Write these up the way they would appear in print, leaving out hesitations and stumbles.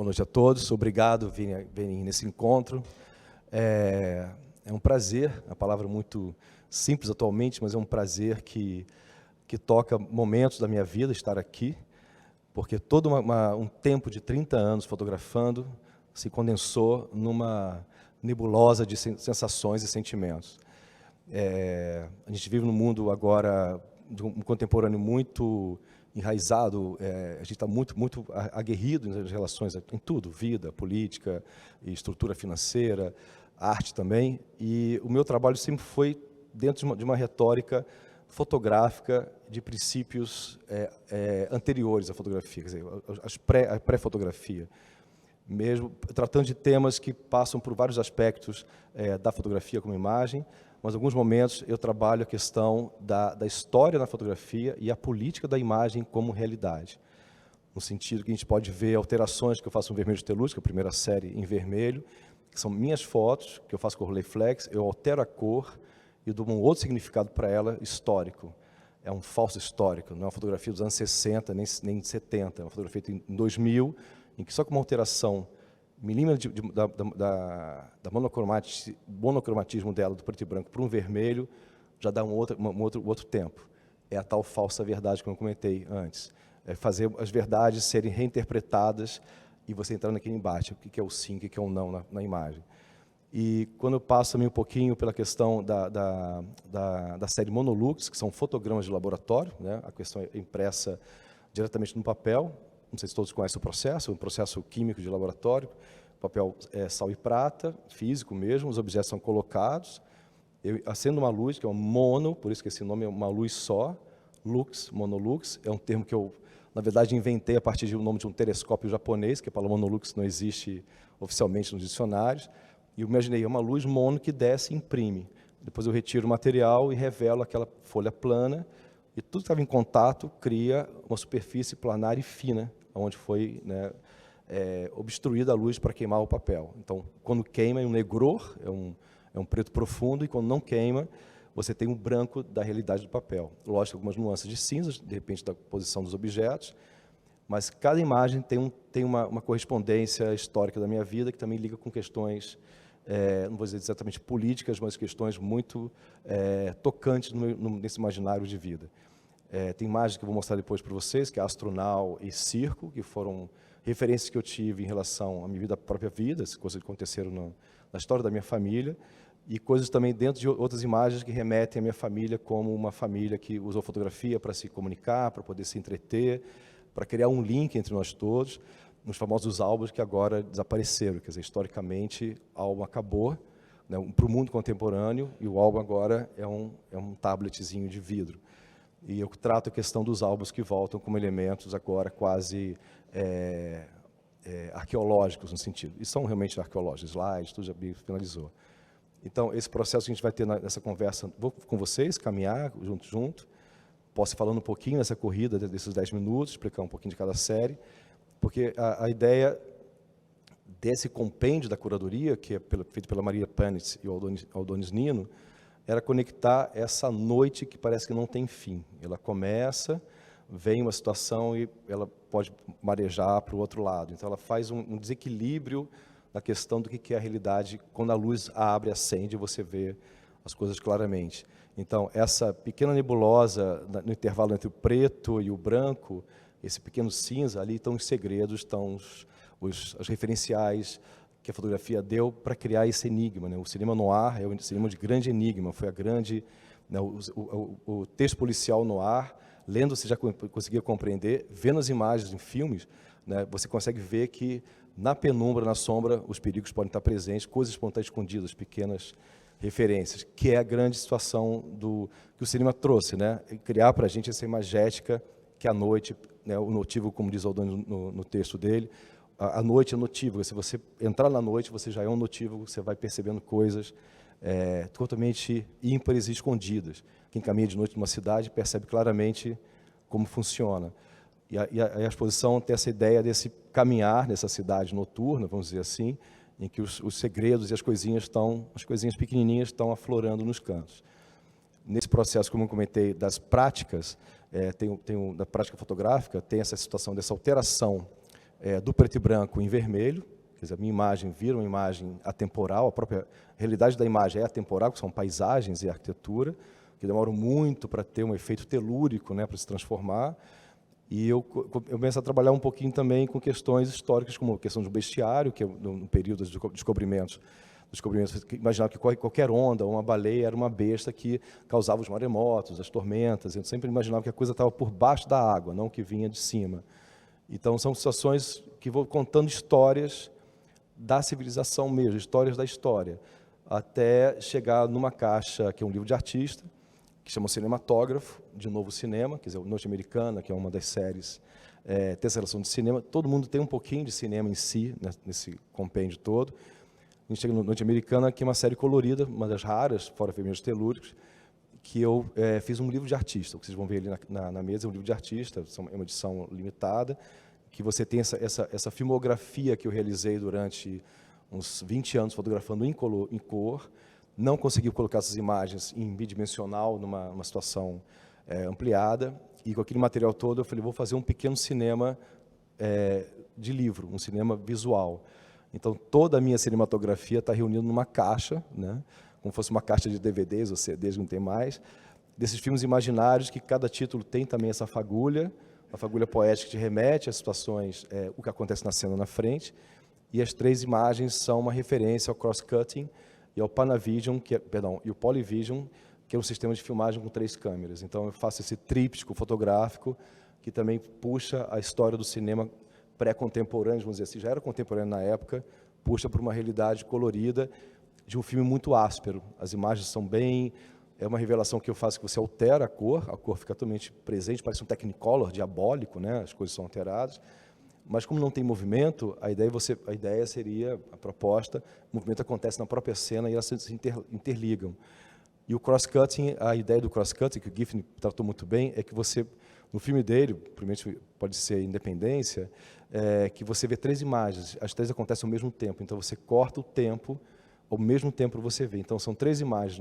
noite a todos. Obrigado por virem nesse encontro. É um prazer, a palavra muito simples atualmente, mas é um prazer que toca momentos da minha vida estar aqui, porque todo um tempo de 30 anos fotografando se condensou numa nebulosa de sensações e sentimentos. A gente vive num mundo agora, um contemporâneo muito enraizado, a gente está muito aguerrido nas relações, em tudo, vida, política, e estrutura financeira, arte também, e o meu trabalho sempre foi dentro de uma retórica fotográfica de princípios anteriores à fotografia, quer dizer, a pré-fotografia, mesmo tratando de temas que passam por vários aspectos da fotografia como imagem, mas em alguns momentos eu trabalho a questão da história na fotografia e a política da imagem como realidade. No sentido que a gente pode ver alterações que eu faço no Vermelho de Telúrico, que é a primeira série em vermelho, que são minhas fotos, que eu faço com Rolleiflex, eu altero a cor e dou um outro significado para ela histórico. É um falso histórico, não é uma fotografia dos anos 60, nem 70, é uma fotografia feita em 2000, em que só com uma alteração milímetro da monocromatismo dela, do preto e branco, para um vermelho, já dá um outro tempo. É a tal falsa verdade que eu comentei antes. É fazer as verdades serem reinterpretadas e você entrar naquele embate, o que é o sim, o que é o não na imagem. E quando eu passo também um pouquinho pela questão da série Monolux, que são fotogramas de laboratório, né? A questão é impressa diretamente no papel. Não sei se todos conhecem o processo químico de laboratório, papel sal e prata, físico mesmo, os objetos são colocados, eu acendo uma luz, que é um mono, por isso que esse nome é uma luz só, lux, monolux, é um termo que eu, na verdade, inventei a partir do nome de um telescópio japonês, que a palavra monolux não existe oficialmente nos dicionários, e eu imaginei, é uma luz mono que desce e imprime. Depois eu retiro o material e revelo aquela folha plana, e tudo que estava em contato cria uma superfície planar e fina, onde foi, né, obstruída a luz para queimar o papel. Então, quando queima é um negror, é um preto profundo, e quando não queima, você tem um branco da realidade do papel. Lógico, algumas nuances de cinzas, de repente, da posição dos objetos, mas cada imagem tem uma correspondência histórica da minha vida, que também liga com questões, não vou dizer exatamente políticas, mas questões muito tocantes nesse imaginário de vida. Tem imagens que eu vou mostrar depois para vocês, que é Astronau e Circo, que foram referências que eu tive em relação à minha vida, própria vida, coisas que aconteceram na história da minha família, e coisas também dentro de outras imagens que remetem à minha família como uma família que usou fotografia para se comunicar, para poder se entreter, para criar um link entre nós todos, nos famosos álbuns que agora desapareceram. Quer dizer, historicamente, o álbum acabou, né, para o mundo contemporâneo, e o álbum agora é um tabletzinho de vidro. E eu trato a questão dos álbuns que voltam como elementos agora quase arqueológicos, no sentido. E são realmente arqueológicos, slides, tudo já finalizou. Então, esse processo que a gente vai ter nessa conversa, vou com vocês, caminhar junto. Posso ir falando um pouquinho nessa corrida desses 10 minutos, explicar um pouquinho de cada série, porque a ideia desse compêndio da curadoria, que é feito pela Maria Panitz e o Aldonis Nino, era conectar essa noite que parece que não tem fim. Ela começa, vem uma situação e ela pode marejar para o outro lado. Então, ela faz um desequilíbrio na questão do que é a realidade. Quando a luz abre, acende, você vê as coisas claramente. Então, essa pequena nebulosa, no intervalo entre o preto e o branco, esse pequeno cinza, ali estão os segredos, estão os referenciais que a fotografia deu para criar esse enigma, né? O cinema noir é um cinema de grande enigma, foi a grande, né, o texto policial noir, lendo você já conseguia compreender, vendo as imagens em filmes, né, você consegue ver que na penumbra, na sombra, os perigos podem estar presentes, coisas podem estar escondidas, pequenas referências, que é a grande situação que o cinema trouxe, né? Criar para a gente essa imagética que a noite, né, o notívago, como diz Aldoni no texto dele, a noite é notívaga. Se você entrar na noite, você já é um notívago, você vai percebendo coisas totalmente ímpares e escondidas. Quem caminha de noite numa cidade percebe claramente como funciona. E a exposição tem essa ideia desse caminhar nessa cidade noturna, vamos dizer assim, em que os segredos e as coisinhas pequenininhas estão aflorando nos cantos. Nesse processo, como eu comentei, das práticas, da prática fotográfica, tem essa situação dessa alteração do preto e branco em vermelho, quer dizer, a minha imagem vira uma imagem atemporal, a própria realidade da imagem é atemporal, que são paisagens e arquitetura, que demoram muito para ter um efeito telúrico, né, para se transformar. E eu começo a trabalhar um pouquinho também com questões históricas, como a questão do bestiário, que é no período dos descobrimentos, imaginava que qualquer onda, uma baleia, era uma besta que causava os maremotos, as tormentas. Eu sempre imaginava que a coisa estava por baixo da água, não que vinha de cima. Então, são situações que vou contando histórias da civilização mesmo, histórias da história, até chegar numa caixa, que é um livro de artista, que chama o Cinematógrafo, de Novo Cinema, quer dizer, Norte-Americana, que é uma das séries, terceira relação de cinema. Todo mundo tem um pouquinho de cinema em si, né, nesse compêndio todo. A gente chega no Norte-Americana, que é uma série colorida, uma das raras, fora vermelhos telúricos, que eu fiz um livro de artista. O que vocês vão ver ali na mesa é um livro de artista, é uma edição limitada, que você tem essa filmografia que eu realizei durante uns 20 anos, fotografando em cor. Não consegui colocar essas imagens em bidimensional, numa situação ampliada, e com aquele material todo eu falei, vou fazer um pequeno cinema de livro, um cinema visual. Então, toda a minha cinematografia está reunida numa caixa, né, como fosse uma caixa de DVDs ou CDs, não tem mais, desses filmes imaginários, que cada título tem também essa fagulha, a fagulha poética que te remete às situações, o que acontece na cena na frente, e as 3 imagens são uma referência ao cross-cutting e ao Panavision, e o Polyvision, que é um sistema de filmagem com 3 câmeras. Então, eu faço esse tríptico fotográfico, que também puxa a história do cinema pré-contemporâneo, vamos dizer assim, já era contemporâneo na época, puxa para uma realidade colorida de um filme muito áspero. As imagens são bem... É uma revelação que eu faço, que você altera a cor fica totalmente presente, parece um Technicolor diabólico, né? As coisas são alteradas, mas como não tem movimento, a ideia seria, a proposta, o movimento acontece na própria cena e elas se interligam. E o cross-cutting, a ideia do cross-cutting, que o Giffen tratou muito bem, é que você, no filme dele, primeiro pode ser Independência, que você vê 3 imagens, as 3 acontecem ao mesmo tempo, então você corta o tempo, ao mesmo tempo você vê. Então, são 3 imagens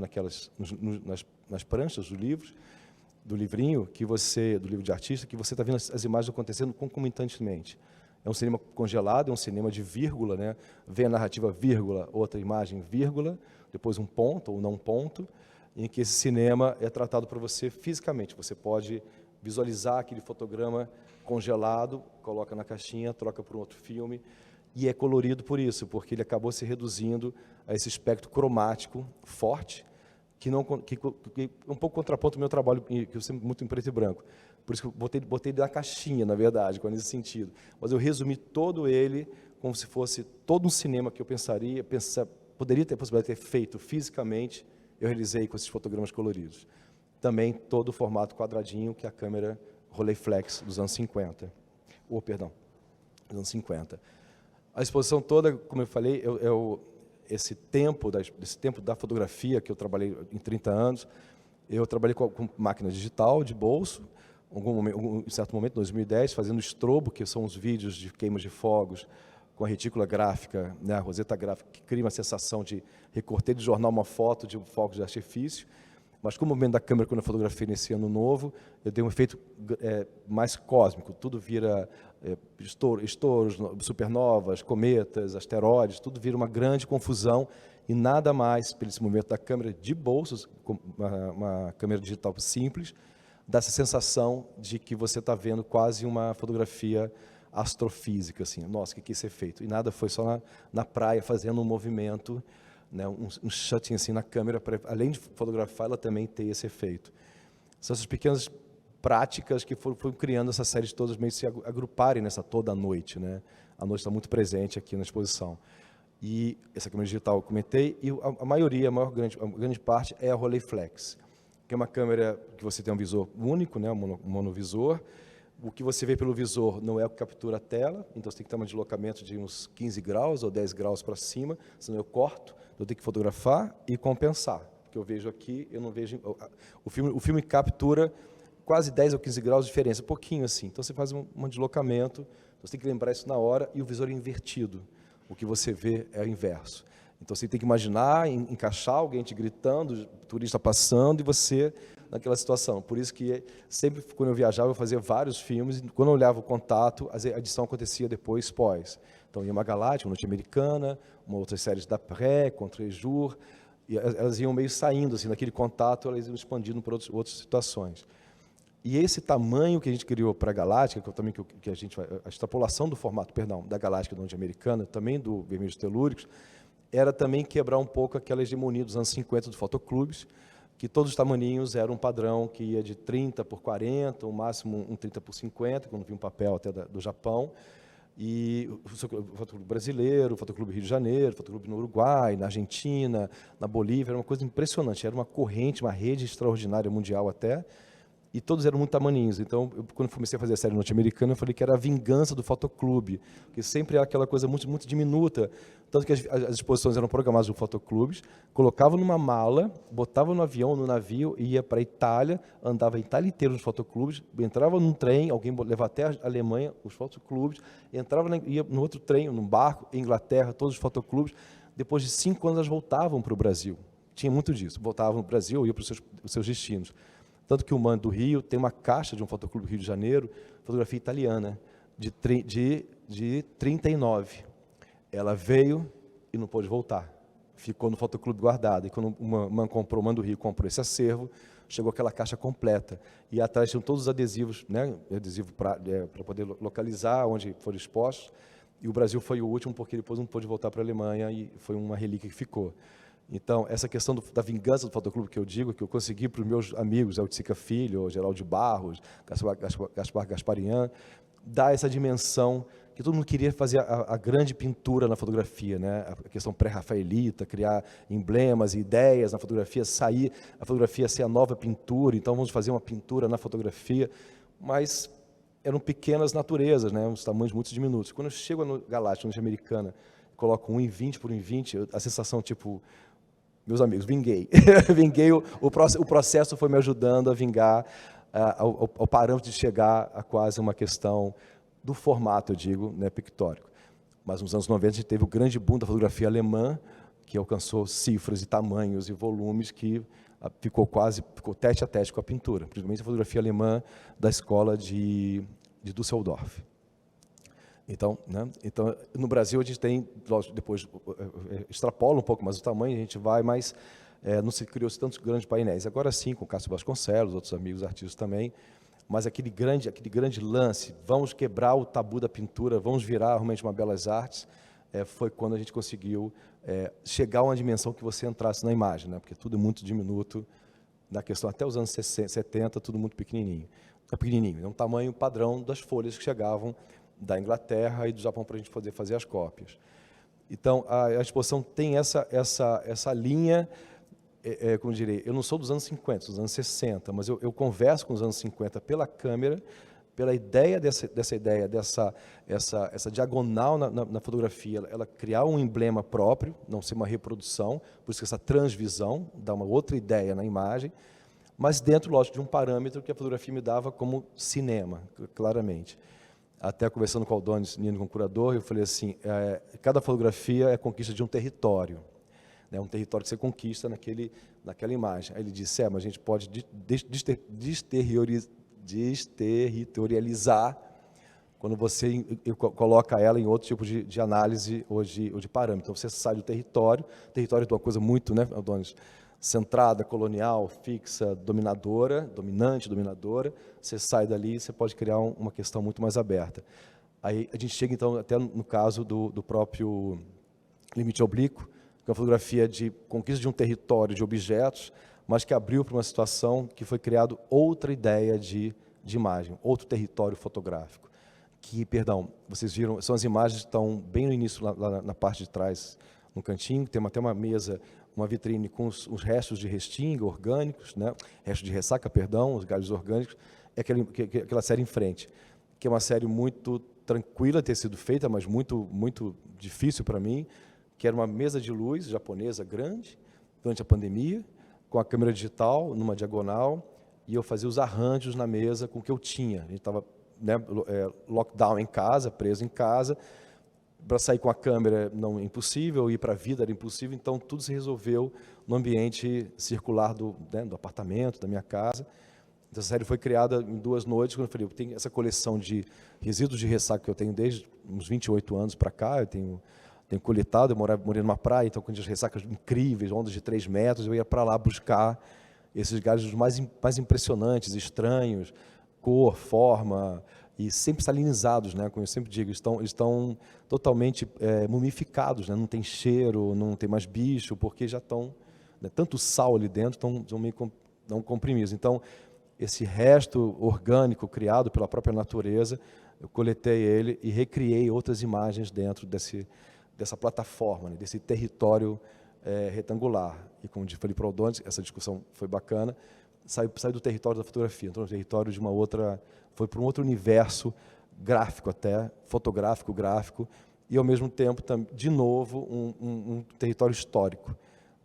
nas pranchas do livrinho, do livro de artista, que você está vendo as imagens acontecendo concomitantemente. É um cinema congelado, é um cinema de vírgula, né? Vem a narrativa, vírgula, outra imagem, vírgula, depois um ponto ou não ponto, em que esse cinema é tratado para você fisicamente. Você pode visualizar aquele fotograma congelado, coloca na caixinha, troca para um outro filme, e é colorido por isso, porque ele acabou se reduzindo a esse espectro cromático forte, que um pouco contraponto ao meu trabalho, que eu sempre muito em preto e branco. Por isso que eu botei na caixinha, na verdade, nesse sentido. Mas eu resumi todo ele como se fosse todo um cinema que eu poderia ter a possibilidade de ter feito fisicamente, eu realizei com esses fotogramas coloridos. Também todo o formato quadradinho, que é a câmera Rolleiflex dos anos 50. Dos anos 50. A exposição toda, como eu falei, esse tempo da fotografia, que eu trabalhei em 30 anos, eu trabalhei com máquina digital, de bolso, em certo momento, em 2010, fazendo estrobo, que são os vídeos de queimas de fogos, com a retícula gráfica, né, a roseta gráfica, que cria uma sensação de recortei de jornal uma foto de fogos de artifício. Mas com o movimento da câmera, quando eu fotografei nesse ano novo, eu dei um efeito mais cósmico. Tudo vira estouros, supernovas, cometas, asteroides, tudo vira uma grande confusão e nada mais, pelo esse movimento da câmera de bolsos, uma câmera digital simples, dá essa sensação de que você está vendo quase uma fotografia astrofísica. Assim. Nossa, o que é esse efeito? E nada, foi só na praia, fazendo um movimento, né, um shutting assim na câmera, para, além de fotografar, ela também ter esse efeito. São essas pequenas práticas que foram criando essas séries todas meio se agruparem nessa toda a noite, né? A noite está muito presente aqui na exposição. E essa câmera digital eu comentei, e a grande parte é a Rolleiflex, que é uma câmera que você tem um visor único, né, um monovisor. O que você vê pelo visor não é o que captura a tela, então você tem que ter um deslocamento de uns 15 graus ou 10 graus para cima, senão eu corto, eu tenho que fotografar e compensar. Porque eu vejo aqui, eu não vejo... O filme captura quase 10 ou 15 graus de diferença, pouquinho assim. Então você faz um deslocamento, você tem que lembrar isso na hora, e o visor é invertido. O que você vê é o inverso. Então você tem que imaginar, encaixar alguém te gritando, o turista passando, e você naquela situação. Por isso que sempre, quando eu viajava, eu fazia vários filmes, e quando eu olhava o contato, a edição acontecia depois, pós. Então, ia uma Galáctica, uma Norte-Americana, uma outra série da Pré, Contre-Jour, e elas iam meio saindo, assim, naquele contato, elas iam expandindo para outras situações. E esse tamanho que a gente criou para a Galáctica, que a gente a extrapolação do formato, perdão, da Galáctica da Norte-Americana, também do Vermelhos Telúricos, era também quebrar um pouco aquela hegemonia dos anos 50 dos fotoclubes, que todos os tamaninhos eram um padrão que ia de 30 por 40, o máximo um 30 por 50, quando vi um papel até do Japão, e o fotoclube brasileiro, o fotoclube Rio de Janeiro, o fotoclube no Uruguai, na Argentina, na Bolívia, era uma coisa impressionante, era uma corrente, uma rede extraordinária mundial até, e todos eram muito tamaninhos. Então, quando comecei a fazer a série norte-americana, eu falei que era a vingança do fotoclube, que sempre era aquela coisa muito, muito diminuta. Tanto que as exposições eram programadas nos fotoclubes, colocava numa mala, botava no avião, no navio, ia para a Itália, andava a Itália inteira nos fotoclubes, entrava num trem, alguém levava até a Alemanha, os fotoclubes, ia no outro trem, num barco, Inglaterra, todos os fotoclubes. Depois de 5 anos, elas voltavam para o Brasil. Tinha muito disso. Voltavam para o Brasil, iam para os seus destinos. Tanto que o MAN do Rio tem uma caixa de um fotoclube Rio de Janeiro, fotografia italiana, de 39. Ela veio e não pôde voltar. Ficou no fotoclube guardada. E quando o MAN do Rio comprou esse acervo, chegou aquela caixa completa. E atrás tinham todos os adesivos, né? Adesivo para poder localizar onde foram expostos. E o Brasil foi o último, porque depois não pôde voltar para a Alemanha e foi uma relíquia que ficou. Então, essa questão da vingança do fotoclube que eu digo, que eu consegui para os meus amigos, Eltica Filho, Geraldo de Barros, Gaspar Gasparian, dá essa dimensão que todo mundo queria fazer a grande pintura na fotografia, né? A questão pré-rafaelita, criar emblemas e ideias na fotografia, a fotografia ser a nova pintura, então vamos fazer uma pintura na fotografia, mas eram pequenas naturezas, né? Uns tamanhos muito diminutos. Quando eu chego no Galáctica norte-americana, coloco 1,20 por 1,20, a sensação tipo... Meus amigos, vinguei. Vinguei, o processo foi me ajudando a vingar ao parâmetro de chegar a quase uma questão do formato, eu digo, né, pictórico. Mas nos anos 90 a gente teve o grande boom da fotografia alemã, que alcançou cifras e tamanhos e volumes que ficou tete a tete com a pintura, principalmente a fotografia alemã da escola de Düsseldorf. Então, né? Então, no Brasil a gente tem, depois extrapola um pouco mais o tamanho, a gente vai, mas não se criou tantos grandes painéis. Agora sim, com Cássio Vasconcelos, outros amigos artistas também, mas aquele grande lance, vamos quebrar o tabu da pintura, vamos virar realmente uma belas artes, foi quando a gente conseguiu chegar a uma dimensão que você entrasse na imagem, né? Porque tudo é muito diminuto, na questão até os anos 70, tudo muito pequenininho. É um tamanho padrão das folhas que chegavam da Inglaterra e do Japão para a gente poder fazer as cópias. Então, a exposição tem essa linha, como eu direi, eu não sou dos anos 50, dos anos 60, mas eu converso com os anos 50 pela câmera, pela ideia essa diagonal na fotografia, ela criar um emblema próprio, não ser uma reprodução, por isso que essa transvisão dá uma outra ideia na imagem, mas dentro, lógico, de um parâmetro que a fotografia me dava como cinema, claramente. Até conversando com o Aldonis Nino, com o curador, eu falei assim, cada fotografia é a conquista de um território, né, um território que você conquista naquela imagem. Aí ele disse, mas a gente pode desterritorializar quando você coloca ela em outro tipo de análise ou de parâmetro. Então, você sai do território é uma coisa muito, né, Aldonis, centrada, colonial, fixa, dominante, dominadora, você sai dali e você pode criar uma questão muito mais aberta. Aí a gente chega, então, até no caso do próprio limite oblíquo, que é uma fotografia de conquista de um território de objetos, mas que abriu para uma situação que foi criado outra ideia de imagem, outro território fotográfico. Perdão, vocês viram, são as imagens que estão bem no início, lá na parte de trás, no cantinho, tem até uma mesa, uma vitrine com os restos de restinga orgânicos, né? Restos de ressaca, perdão, os galhos orgânicos, aquela série em frente, que é uma série muito tranquila de ter sido feita, mas muito, muito difícil para mim, que era uma mesa de luz japonesa grande, durante a pandemia, com a câmera digital numa diagonal, e eu fazia os arranjos na mesa com o que eu tinha. A gente estava, né, lockdown em casa, preso em casa, para sair com a câmera não impossível, ir para a vida era impossível, então tudo se resolveu no ambiente circular do apartamento, da minha casa. Então, essa série foi criada em 2 noites, quando eu falei, eu tenho essa coleção de resíduos de ressaca que eu tenho desde uns 28 anos para cá, eu tenho coletado, eu morei numa praia, então com as ressacas incríveis, ondas de 3 metros, eu ia para lá buscar esses gases mais impressionantes, estranhos, cor, forma, e sempre salinizados, né? Como eu sempre digo, estão totalmente mumificados, né? Não tem cheiro, não tem mais bicho, porque já estão, né, tanto sal ali dentro, estão meio não comprimidos. Então, esse resto orgânico criado pela própria natureza, eu coletei ele e recriei outras imagens dentro dessa plataforma, né? Desse território retangular. E como eu falei para o Aldontes, essa discussão foi bacana, saiu do território da fotografia, entrou no território de uma outra, foi para um outro universo gráfico até, fotográfico, gráfico, e ao mesmo tempo, de novo, um território histórico.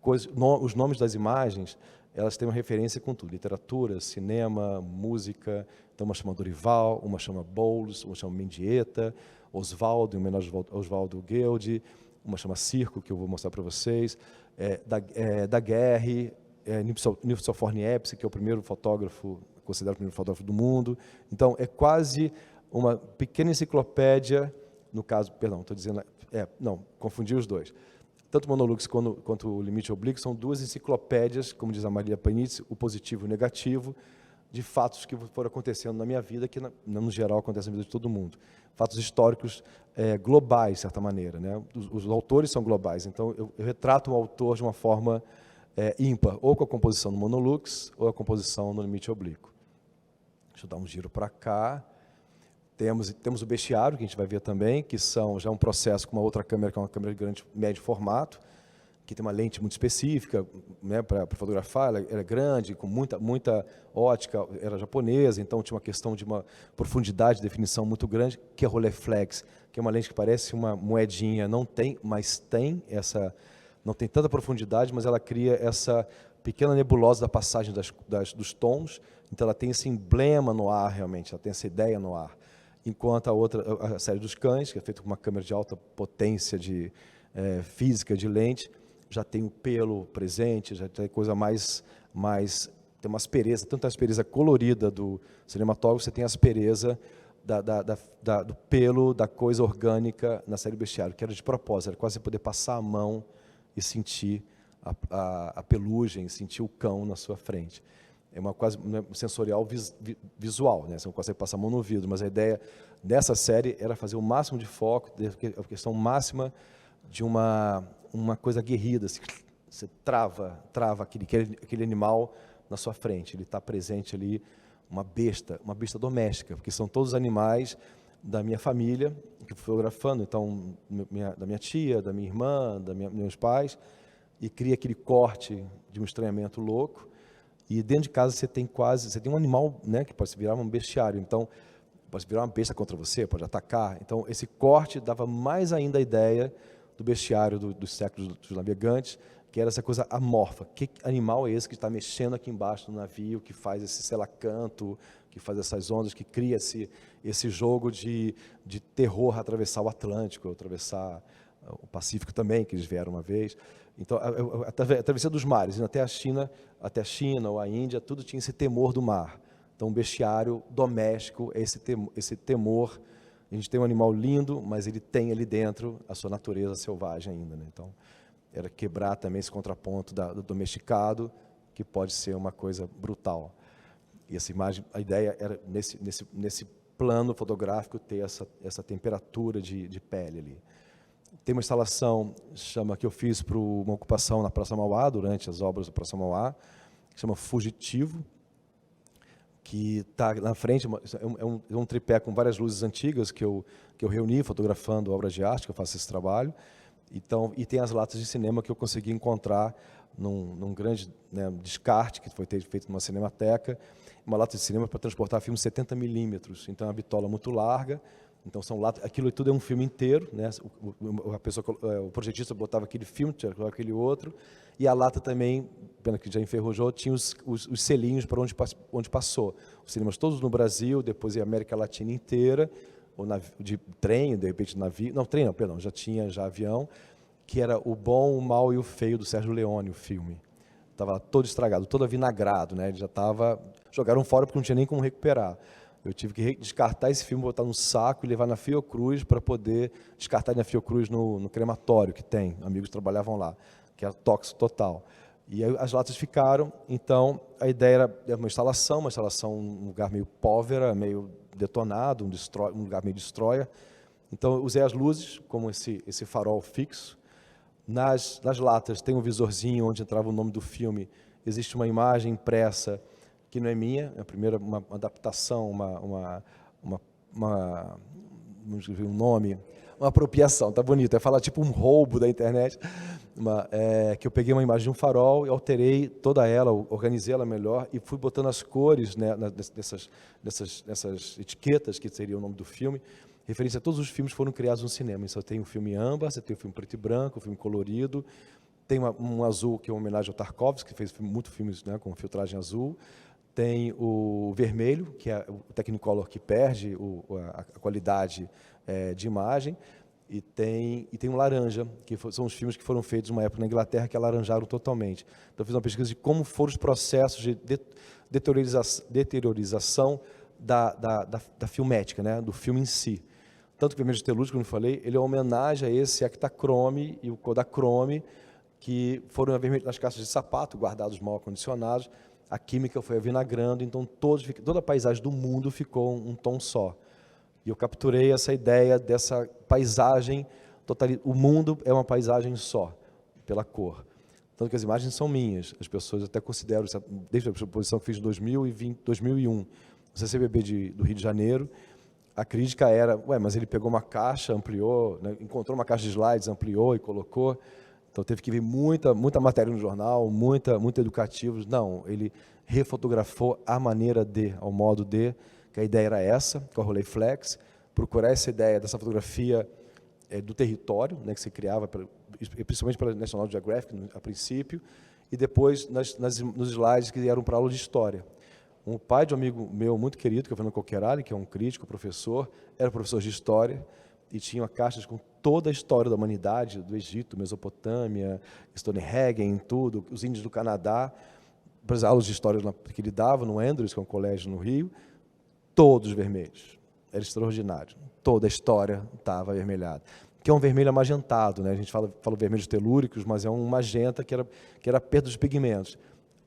Os nomes das imagens, elas têm uma referência com tudo, literatura, cinema, música, então uma chama Dorival, uma chama Bowles, uma chama Mendieta, Oswaldo, em homenagem ao Oswaldo Guilde, uma chama Circo, que eu vou mostrar para vocês, Daguerre, Nilson Forniepce, que é o primeiro fotógrafo, considerado o primeiro fotógrafo do mundo. Então, é quase uma pequena enciclopédia, no caso, perdão, estou dizendo, não, confundi os dois. Tanto o Monolux quanto o Limite Oblíquo são 2 enciclopédias, como diz a Maria Panizzi, o positivo e o negativo, de fatos que foram acontecendo na minha vida, que no geral acontecem na vida de todo mundo. Fatos históricos globais, de certa maneira, né? Os autores são globais, então eu retrato o autor de uma forma ímpar, ou com a composição no Monolux, ou a composição no Limite Oblíquo. Deixa eu dar um giro para cá. Temos o bestiário, que a gente vai ver também, que já é um processo com uma outra câmera, que é uma câmera de grande, médio formato, que tem uma lente muito específica, né, para fotografar, ela é grande, com muita ótica, era japonesa, então tinha uma questão de uma profundidade de definição muito grande, que é o Rolleiflex, que é uma lente que parece uma moedinha, não tem tanta profundidade, mas ela cria essa pequena nebulosa da passagem dos tons, então ela tem esse emblema no ar, realmente, ela tem essa ideia no ar. Enquanto a série dos cães, que é feita com uma câmera de alta potência física de lente, já tem o pelo presente, já tem coisa tem uma aspereza, tanto a aspereza colorida do cinematógrafo, você tem a aspereza do pelo, da coisa orgânica na série Bestiário, que era de propósito, era quase você poder passar a mão e sentir a pelugem, sentir o cão na sua frente. É uma quase sensorial visual, né? Você não consegue passar a mão no vidro, mas a ideia dessa série era fazer o máximo de foco, a questão máxima de uma coisa aguerrida, assim, você trava aquele animal na sua frente, ele está presente ali, uma besta doméstica, porque são todos animais da minha família, que eu fui fotografando, então, da minha tia, da minha irmã, meus pais, e cria aquele corte de um estranhamento louco. E dentro de casa você tem um animal, né, que pode se virar um bestiário, então pode virar uma besta contra você, pode atacar. Então esse corte dava mais ainda a ideia do bestiário dos séculos dos navegantes, que era essa coisa amorfa. Que animal é esse que está mexendo aqui embaixo do navio, que faz esse selacanto, que faz essas ondas, que cria esse jogo de terror atravessar o Atlântico, atravessar o Pacífico também, que eles vieram uma vez. Então, a travessia dos mares, indo até a China ou a Índia, tudo tinha esse temor do mar. Então, o bestiário doméstico é esse temor. A gente tem um animal lindo, mas ele tem ali dentro a sua natureza selvagem ainda, né? Então, era quebrar também esse contraponto do domesticado, que pode ser uma coisa brutal. E essa imagem, a ideia era, nesse plano fotográfico, ter essa temperatura de pele ali. Tem uma instalação que eu fiz para uma ocupação na Praça Mauá, durante as obras da Praça Mauá, que chama Fugitivo, que está na frente, é um tripé com várias luzes antigas que eu reuni fotografando obras de arte, que eu faço esse trabalho. Então, e tem as latas de cinema que eu consegui encontrar num grande, né, descarte, que foi feito numa cinemateca, uma lata de cinema para transportar filmes 70 milímetros, então é uma bitola muito larga. Então são latas, aquilo tudo é um filme inteiro, né? O projetista botava aquele filme, tirava aquele outro, e a lata também, pena que já enferrujou, tinha os selinhos para onde passou. Os cinemas todos no Brasil, depois em América Latina inteira, de trem, de repente navio, não, trem não, perdão, já tinha avião, que era O Bom, o Mal e o Feio, do Sérgio Leone, o filme. Estava todo estragado, todo avinagrado, né? Ele já estava... Jogaram fora porque não tinha nem como recuperar. Eu tive que descartar esse filme, botar num saco e levar na Fiocruz para poder descartar na Fiocruz no crematório que tem. Amigos trabalhavam lá, que era tóxico total. E aí as latas ficaram, então a ideia era uma instalação num lugar meio pólvora, meio detonado, um lugar meio destroyer. Então eu usei as luzes, como esse farol fixo. Nas latas tem um visorzinho onde entrava o nome do filme. Existe uma imagem impressa que não é minha, é a primeira uma adaptação, vamos ver um nome, uma apropriação, tá bonito, é falar tipo um roubo da internet, que eu peguei uma imagem de um farol e alterei toda ela, organizei ela melhor e fui botando as cores, né, nessas etiquetas que seria o nome do filme, referência a todos os filmes que foram criados no cinema. Então, tem o filme âmbar, você tem o filme preto e branco, o filme colorido, tem um azul que é uma homenagem ao Tarkovsky, que fez muitos filmes, né, com filtragem azul, tem o vermelho, que é o Technicolor que perde a qualidade de imagem, e tem um laranja, que são os filmes que foram feitos numa época na Inglaterra que alaranjaram totalmente. Então, eu fiz uma pesquisa de como foram os processos de deteriorização da filmética, né, do filme em si. Tanto que o Vermelho de Telúrico, como eu falei, ele é uma homenagem a esse Ektachrome e o Kodachrome, que foram nas caixas de sapato, guardados mal acondicionados. A química foi avinagrando, então toda a paisagem do mundo ficou um tom só. E eu capturei essa ideia dessa paisagem, o mundo é uma paisagem só, pela cor. Tanto que as imagens são minhas, as pessoas até consideram, desde a exposição que fiz em 2001, no CCBB do Rio de Janeiro, a crítica era, mas ele pegou uma caixa, ampliou, né, encontrou uma caixa de slides, ampliou e colocou. Então, teve que vir muita matéria no jornal, muito educativos. Não, ele refotografou a maneira ao modo de, que a ideia era essa, com a Rolleiflex, procurar essa ideia dessa fotografia do território, né, que se criava, principalmente pela National Geographic, a princípio, e depois nos slides que eram para aula de história. Um pai de um amigo meu muito querido, que é o Fernando Coquerali, que é um crítico, professor, era professor de história, e tinha caixas com toda a história da humanidade, do Egito, Mesopotâmia, Stonehenge, tudo, os índios do Canadá, para as aulas de história que ele dava no Andrews, que é um colégio no Rio, todos vermelhos. Era extraordinário. Toda a história estava avermelhada. Que é um vermelho amagentado, né? A gente fala vermelhos telúricos, mas é um magenta que era a perda dos pigmentos.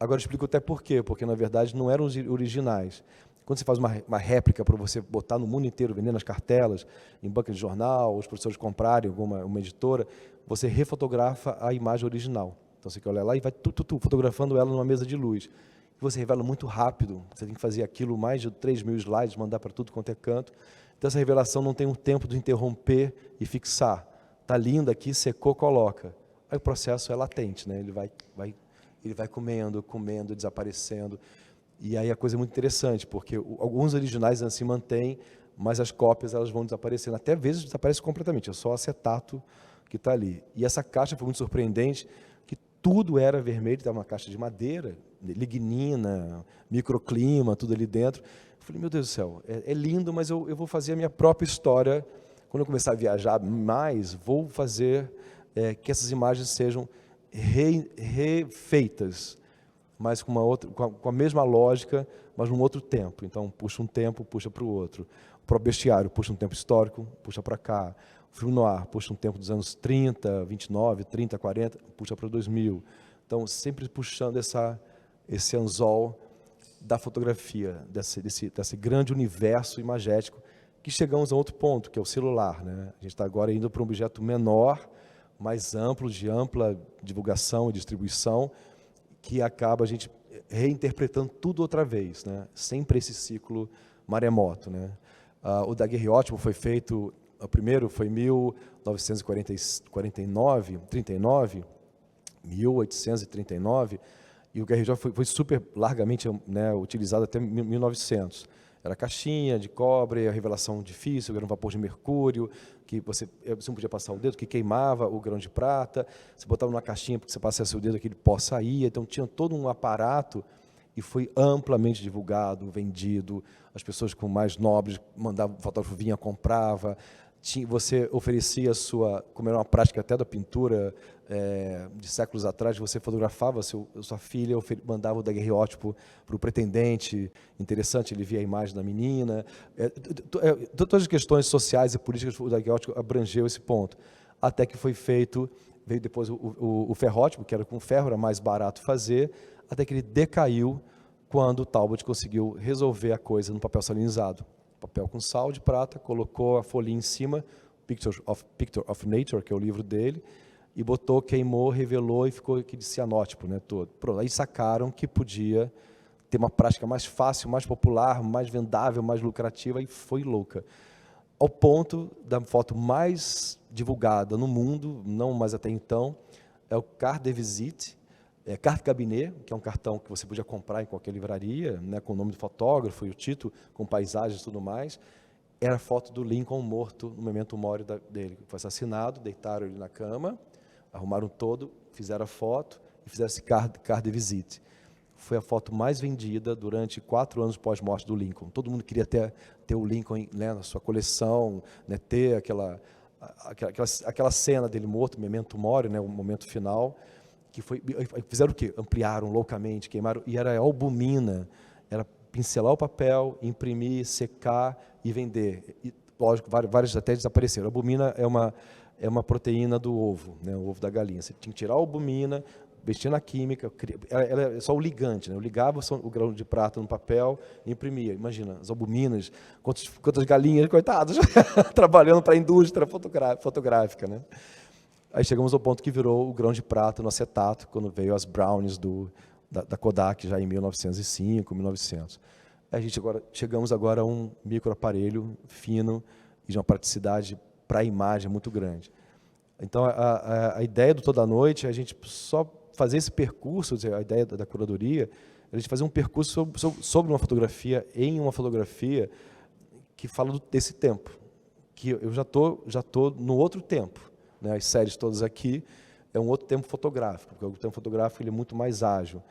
Agora eu explico até por quê, porque na verdade não eram os originais. Quando você faz uma réplica para você botar no mundo inteiro, vender nas cartelas, em banca de jornal, os professores comprarem uma editora, você refotografa a imagem original. Então você quer olhar lá e vai fotografando ela numa mesa de luz. E você revela muito rápido, você tem que fazer aquilo, mais de 3.000 slides, mandar para tudo quanto é canto. Então essa revelação não tem um tempo de interromper e fixar. Está lindo aqui, secou, coloca. Aí o processo é latente, né? Ele vai comendo, desaparecendo. E aí a coisa é muito interessante, porque alguns originais ainda se mantêm, mas as cópias elas vão desaparecendo. Até vezes desaparece completamente, é só acetato que está ali. E essa caixa foi muito surpreendente, que tudo era vermelho, estava uma caixa de madeira, lignina, microclima, tudo ali dentro. Eu falei, meu Deus do céu, é lindo, mas eu vou fazer a minha própria história. Quando eu começar a viajar mais, vou fazer que essas imagens sejam refeitas, mas com a mesma lógica, mas num outro tempo. Então, puxa um tempo, puxa para o outro. O próprio bestiário puxa um tempo histórico, puxa para cá. O filme noir puxa um tempo dos anos 30, 29, 30, 40, puxa para 2000. Então, sempre puxando esse anzol da fotografia, desse grande universo imagético, que chegamos a outro ponto, que é o celular, né? A gente está agora indo para um objeto menor, mais amplo, de ampla divulgação e distribuição, que acaba a gente reinterpretando tudo outra vez, né? Sempre esse ciclo maremoto, né? O daguerreótipo foi feito, o primeiro foi em 1839, e o daguerreótipo foi super largamente, né, utilizado até 1900. Era caixinha de cobre, a revelação difícil, era um vapor de mercúrio, que você não podia passar o dedo, que queimava o grão de prata, você botava numa caixinha, porque você passasse o dedo, aquele pó saía, então tinha todo um aparato, e foi amplamente divulgado, vendido. As pessoas com mais nobres mandavam, o fotógrafo vinha, comprava. Você oferecia como era uma prática até da pintura de séculos atrás, você fotografava sua filha, mandava o daguerreótipo para o pretendente, interessante, ele via a imagem da menina. Todas as questões sociais e políticas, o daguerreótipo abrangeu esse ponto. Até que veio depois o ferrótipo, que era com ferro, era mais barato fazer, até que ele decaiu quando o Talbot conseguiu resolver a coisa no papel salinizado. Papel com sal de prata, colocou a folhinha em cima, Picture of Nature, que é o livro dele, e botou, queimou, revelou e ficou aquele cianótipo, né, todo. Pronto, aí sacaram que podia ter uma prática mais fácil, mais popular, mais vendável, mais lucrativa, e foi louca. Ao ponto da foto mais divulgada no mundo, não mais até então, é o carte de visite, carte cabinet, que é um cartão que você podia comprar em qualquer livraria, né, com o nome do fotógrafo e o título, com paisagens e tudo mais. Era a foto do Lincoln morto no memento mori dele. Foi assassinado, deitaram ele na cama, arrumaram todo, fizeram a foto e fizeram esse carte de visite. Foi a foto mais vendida durante 4 anos pós-morte do Lincoln. Todo mundo queria ter o Lincoln, né, na sua coleção, né, ter aquela cena dele morto, memento mori, né, o momento final. Fizeram o quê? Ampliaram loucamente, queimaram, e era albumina, era pincelar o papel, imprimir, secar e vender. E, lógico, várias até desapareceram. A albumina é uma proteína do ovo, né, o ovo da galinha. Você tinha que tirar a albumina, mexer na química, ela é só o ligante, né? Eu ligava o grão de prata no papel e imprimia. Imagina, as albuminas, quantas galinhas, coitadas, trabalhando para a indústria fotográfica, né? Aí chegamos ao ponto que virou o grão de prata no acetato, quando veio as brownies da Kodak, já em 1905, 1900. Chegamos agora a um microaparelho fino e de uma praticidade para a imagem muito grande. Então, a ideia do Toda Noite é a gente só fazer esse percurso, a ideia da curadoria, é a gente fazer um percurso sobre uma fotografia, em uma fotografia que fala desse tempo, que eu já tô no outro tempo. Né, as séries todas aqui, é um outro tempo fotográfico, porque o tempo fotográfico ele é muito mais ágil,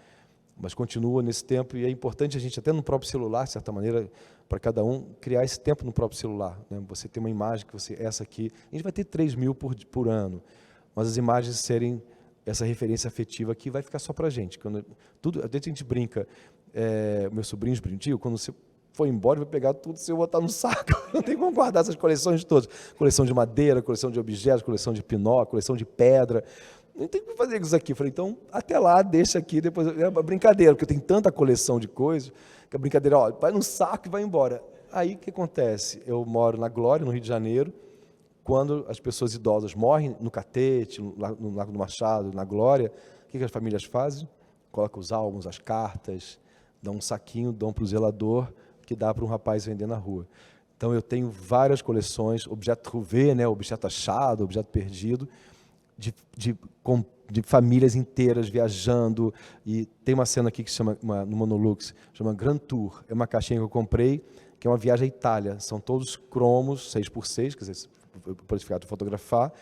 mas continua nesse tempo, e é importante a gente, até no próprio celular, de certa maneira, para cada um, criar esse tempo no próprio celular. Né? Você tem uma imagem que essa aqui, a gente vai ter 3.000 por ano, mas as imagens serem essa referência afetiva aqui vai ficar só para a gente. Até a gente brinca, meus sobrinhos brincam, quando você foi embora, vai pegar tudo e botar no saco. Não tem como guardar essas coleções todas. Coleção de madeira, coleção de objetos, coleção de pinó, coleção de pedra. Não tem como fazer isso aqui. Eu falei, então, até lá, deixa aqui, depois... É uma brincadeira, porque eu tenho tanta coleção de coisas, que a brincadeira, vai no saco e vai embora. Aí, o que acontece? Eu moro na Glória, no Rio de Janeiro, quando as pessoas idosas morrem no Catete, no Lago do Machado, na Glória, o que as famílias fazem? Colocam os álbuns, as cartas, dão um saquinho, dão para o zelador, que dá para um rapaz vender na rua. Então, eu tenho várias coleções, objeto trouvé, né, objeto achado, objeto perdido, de famílias inteiras viajando. E tem uma cena aqui que se chama, no Monolux, chama Grand Tour. É uma caixinha que eu comprei, que é uma viagem à Itália. São todos cromos, 6x6, quer dizer, pode de fotografar.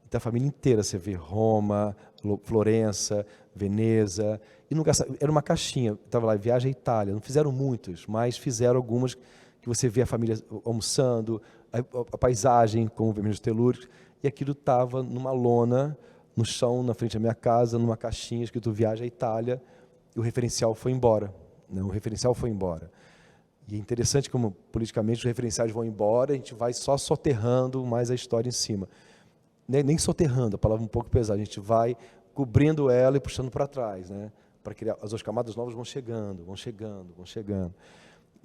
Então, a família inteira, você vê Roma, Florença, Veneza, e nunca era uma caixinha, estava lá, viagem à Itália, não fizeram muitos, mas fizeram algumas que você vê a família almoçando, a paisagem com o vermelhos telúricos, e aquilo estava numa lona, no chão, na frente da minha casa, numa caixinha escrito Viagem à Itália, e o referencial foi embora. Né? O referencial foi embora. E é interessante como, politicamente, os referenciais vão embora, a gente vai só soterrando mais a história em cima. Nem soterrando, a palavra um pouco pesada, a gente vai cobrindo ela e puxando para trás, né? Para criar, as outras camadas novas vão chegando.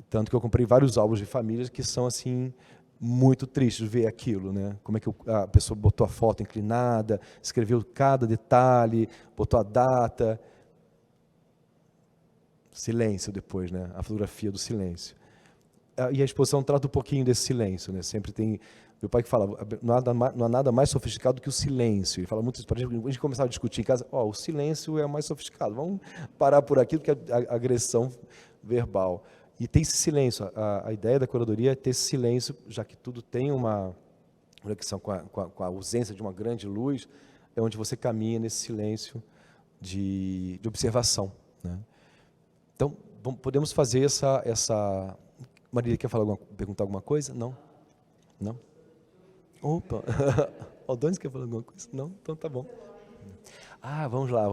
Tanto que eu comprei vários álbuns de famílias que são assim muito tristes ver aquilo, né? Como é que a pessoa botou a foto inclinada, escreveu cada detalhe, botou a data. Silêncio depois, né? A fotografia do silêncio. E a exposição trata um pouquinho desse silêncio, né? Sempre tem... Meu pai que fala, não há nada mais sofisticado do que o silêncio. Ele fala muito isso para a gente. A gente começava a discutir em casa, o silêncio é o mais sofisticado. Vamos parar por aqui, porque a agressão verbal. E tem esse silêncio. A ideia da curadoria é ter esse silêncio, já que tudo tem uma conexão com a ausência de uma grande luz, é onde você caminha nesse silêncio de observação, né? Então, podemos fazer essa... Marília, quer perguntar alguma coisa? Não? Não? Opa! O Adonis quer falar alguma coisa? Não? Então tá bom. Vamos lá.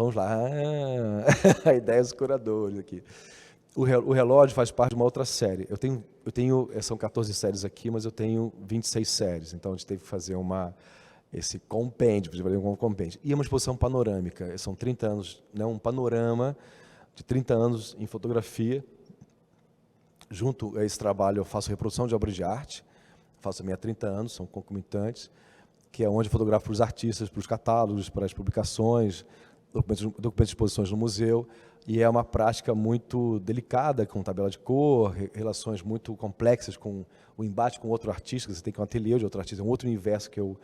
A ideia dos curadores aqui. O relógio faz parte de uma outra série. São 14 séries aqui, mas eu tenho 26 séries. Então, a gente teve que fazer esse compêndio, E é uma exposição panorâmica. São 30 anos, né, um panorama de 30 anos em fotografia. Junto a esse trabalho, eu faço reprodução de obras de arte. Faço também há 30 anos, são concomitantes, que é onde eu fotografo os artistas, para os catálogos, para as publicações, documentos de exposições no museu. E é uma prática muito delicada, com tabela de cor, relações muito complexas com o embate com outro artista, que você tem que ir um ateliê de outro artista, é um outro universo que eu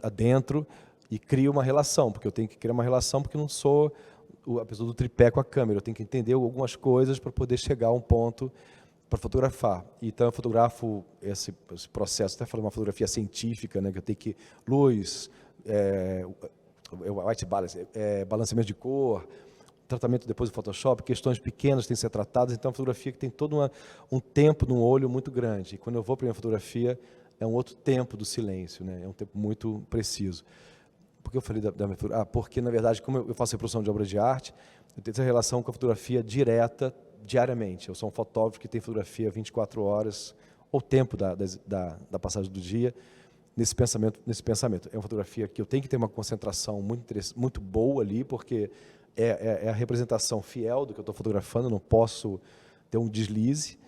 adentro e crio uma relação, porque eu tenho que criar uma relação porque eu não sou a pessoa do tripé com a câmera, eu tenho que entender algumas coisas para poder chegar a um ponto para fotografar. Então, eu fotografo esse processo, até falando uma fotografia científica, né, que eu tenho que... Luz, white balance, balanceamento de cor, tratamento depois do Photoshop, questões pequenas têm que ser tratadas, então é uma fotografia que tem todo um tempo no olho muito grande. E quando eu vou para a minha fotografia, é um outro tempo do silêncio, né? É um tempo muito preciso. Por que eu falei da minha fotografia? Porque, na verdade, como eu faço reprodução de obras de arte, eu tenho essa relação com a fotografia direta, diariamente. Eu sou um fotógrafo que tem fotografia 24 horas, ou tempo da passagem do dia, nesse pensamento. É uma fotografia que eu tenho que ter uma concentração muito boa ali, porque é a representação fiel do que eu estou fotografando, eu não posso ter um deslize,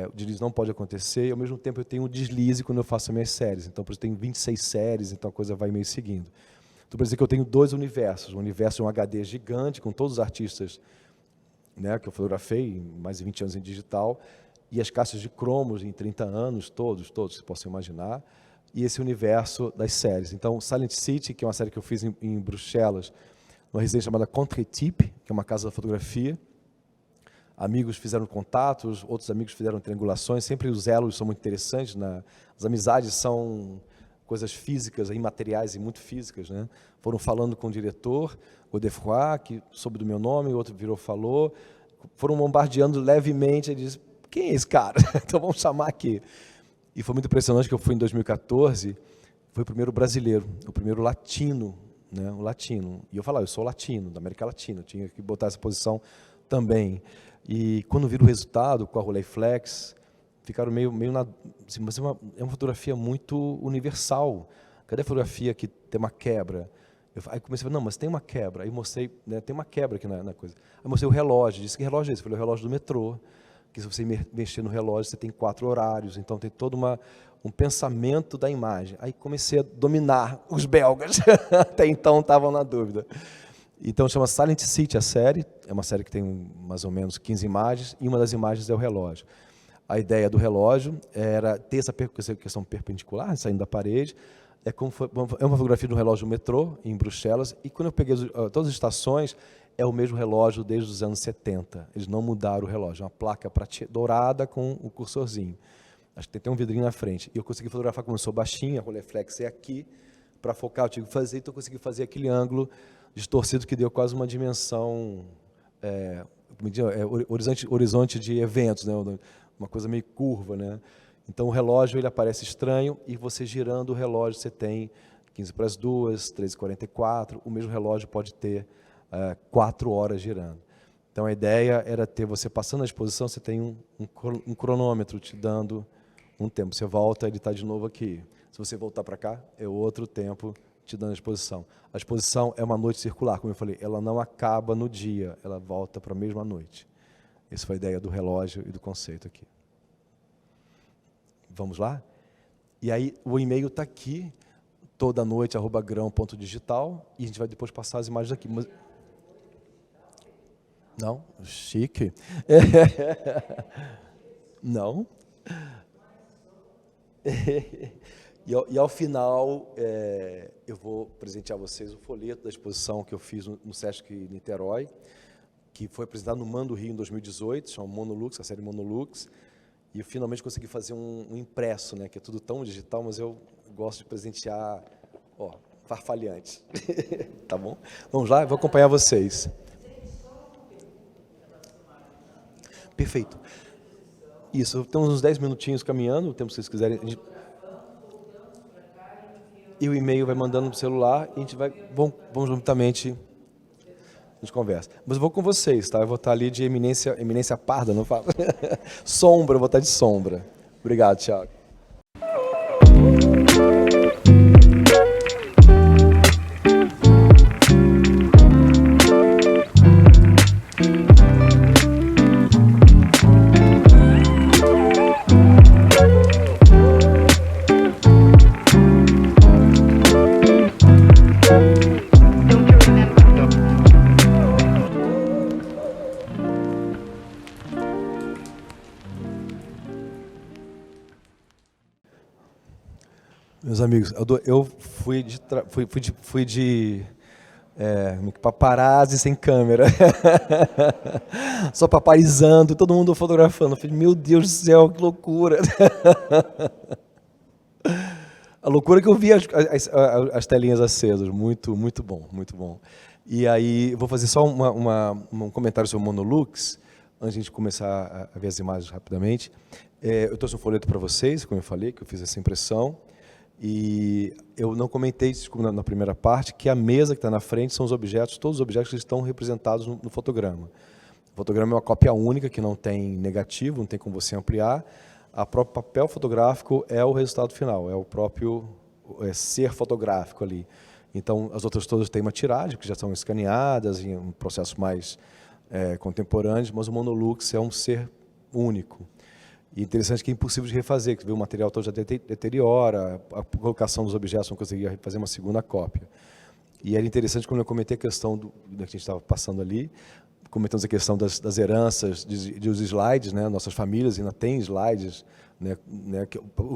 o deslize não pode acontecer, e ao mesmo tempo eu tenho um deslize quando eu faço as minhas séries. Então, por isso eu tenho 26 séries, então a coisa vai meio seguindo. Então, por dizer que eu tenho 2 universos, um universo de um HD gigante, com todos os artistas, né, que eu fotografei, mais de 20 anos em digital, e as caixas de cromos em 30 anos, todos que você possa imaginar, e esse universo das séries. Então, Silent City, que é uma série que eu fiz em Bruxelas, numa residência chamada Contre-Type, que é uma casa da fotografia. Amigos fizeram contatos, outros amigos fizeram triangulações, sempre os elos são muito interessantes, as amizades são coisas físicas, imateriais e muito físicas, né? Foram falando com o diretor, Godefroy, que soube do meu nome, o outro falou, foram bombardeando levemente, ele disse, quem é esse cara? Então vamos chamar aqui. E foi muito impressionante que eu fui em 2014, foi o primeiro brasileiro, o primeiro latino, né? O latino. E eu falava, eu sou latino, da América Latina, eu tinha que botar essa posição também. E quando viram o resultado com a Rolleiflex, ficaram meio assim, mas é uma fotografia muito universal. Cadê a fotografia que tem uma quebra? Aí comecei a falar, não, mas tem uma quebra. Aí mostrei, né, tem uma quebra aqui na coisa. Aí mostrei o relógio, disse que relógio é esse? Eu falei, o relógio do metrô, que se você mexer no relógio, você tem 4 horários, então tem todo um pensamento da imagem. Aí comecei a dominar os belgas, até então estavam na dúvida. Então chama Silent City a série, é uma série que tem mais ou menos 15 imagens, e uma das imagens é o relógio. A ideia do relógio era ter essa questão perpendicular, saindo da parede, é uma fotografia do relógio do metrô, em Bruxelas, e quando eu peguei todas as estações, é o mesmo relógio desde os anos 70. Eles não mudaram o relógio, é uma placa dourada com o cursorzinho. Acho que tem um vidrinho na frente. E eu consegui fotografar, como eu sou baixinho, a Rolleiflex é aqui, para focar eu tive que fazer, então eu consegui fazer aquele ângulo distorcido que deu quase uma dimensão, horizonte de eventos, né? Uma coisa meio curva, né? Então o relógio ele aparece estranho e você girando o relógio você tem 15 para as 2, 13h44, o mesmo relógio pode ter 4 horas girando. Então a ideia era ter você passando a exposição, você tem um cronômetro te dando um tempo. Você volta, ele está de novo aqui. Se você voltar para cá, é outro tempo te dando a exposição. A exposição é uma noite circular, como eu falei, ela não acaba no dia, ela volta para a mesma noite. Essa foi a ideia do relógio e do conceito aqui. Vamos lá? E aí o e-mail está aqui, toda noite, @grão.digital, e a gente vai depois passar as imagens aqui. Mas... Não? Chique. Não? E ao final, eu vou presentear vocês o folheto da exposição que eu fiz no Sesc Niterói, que foi apresentado no Mando Rio em 2018, chama Monolux, a série Monolux, e eu finalmente consegui fazer um impresso, né, que é tudo tão digital, mas eu gosto de presentear, farfalhante. Tá bom? Vamos lá, eu vou acompanhar vocês. Perfeito. Isso, temos uns 10 minutinhos caminhando, o tempo que vocês quiserem. E o e-mail vai mandando no celular e a gente vai, vamos juntamente, a gente conversa. Mas eu vou com vocês, tá? Eu vou estar ali de eminência parda, não falo? Sombra, eu vou estar de sombra. Obrigado, Thiago. Meus amigos, eu fui de paparazzi sem câmera, só paparizando, todo mundo fotografando. Eu falei, meu Deus do céu, que loucura! A loucura que eu vi as telinhas acesas, muito, muito bom, muito bom. E aí, vou fazer só um comentário sobre o Monolux, antes de a gente começar a ver as imagens rapidamente. Eu trouxe um folheto para vocês, como eu falei, que eu fiz essa impressão. E eu não comentei na primeira parte que a mesa que está na frente são os objetos, todos os objetos que estão representados no fotograma. O fotograma é uma cópia única que não tem negativo, não tem como você ampliar. O próprio papel fotográfico é o resultado final, é o próprio ser fotográfico ali. Então, as outras todas têm uma tiragem, que já são escaneadas em um processo mais contemporâneo, mas o Monolux é um ser único. E interessante que é impossível de refazer, que o material todo já deteriora, a colocação dos objetos não conseguia fazer uma segunda cópia. E era interessante quando eu comentei a questão da que a gente estava passando ali, comentamos a questão das heranças, dos slides, né? Nossas famílias ainda têm slides, né?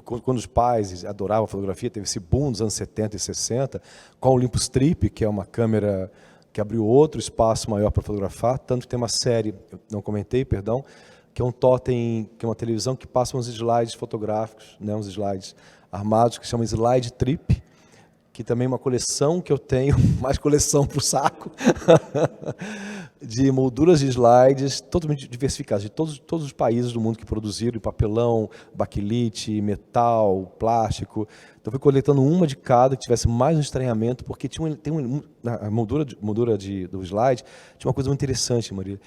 Quando os pais adoravam a fotografia, teve esse boom nos anos 70 e 60, com a Olympus Trip, que é uma câmera que abriu outro espaço maior para fotografar, tanto que tem uma série, eu não comentei, perdão, que é um totem, que é uma televisão que passa uns slides fotográficos, né, uns slides armados, que chama Slide Trip, que também é uma coleção que eu tenho, mais coleção para o saco, de molduras de slides totalmente diversificadas, de todos os países do mundo que produziram, do baquelite, metal, plástico. Então, fui coletando uma de cada, que tivesse mais um estranhamento, porque a moldura do slide tinha uma coisa muito interessante, Maria.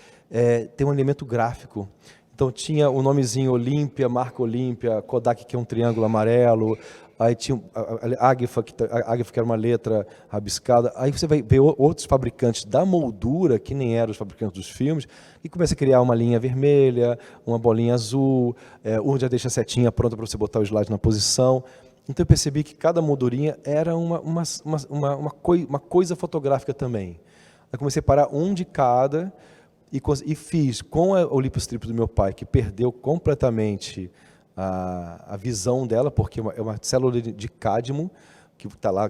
Tem um elemento gráfico. Então, tinha o nomezinho Olímpia, marca Olímpia, Kodak, que é um triângulo amarelo, aí tinha a Agfa, que era uma letra rabiscada. Aí você vai ver outros fabricantes da moldura, que nem eram os fabricantes dos filmes, e começa a criar uma linha vermelha, uma bolinha azul, um já deixa a setinha pronta para você botar o slide na posição. Então, eu percebi que cada moldurinha era uma coisa fotográfica também. Aí comecei a parar um de cada, e fiz com a Olympus Trip do meu pai, que perdeu completamente a visão dela, porque é uma célula de cádmio, que está lá,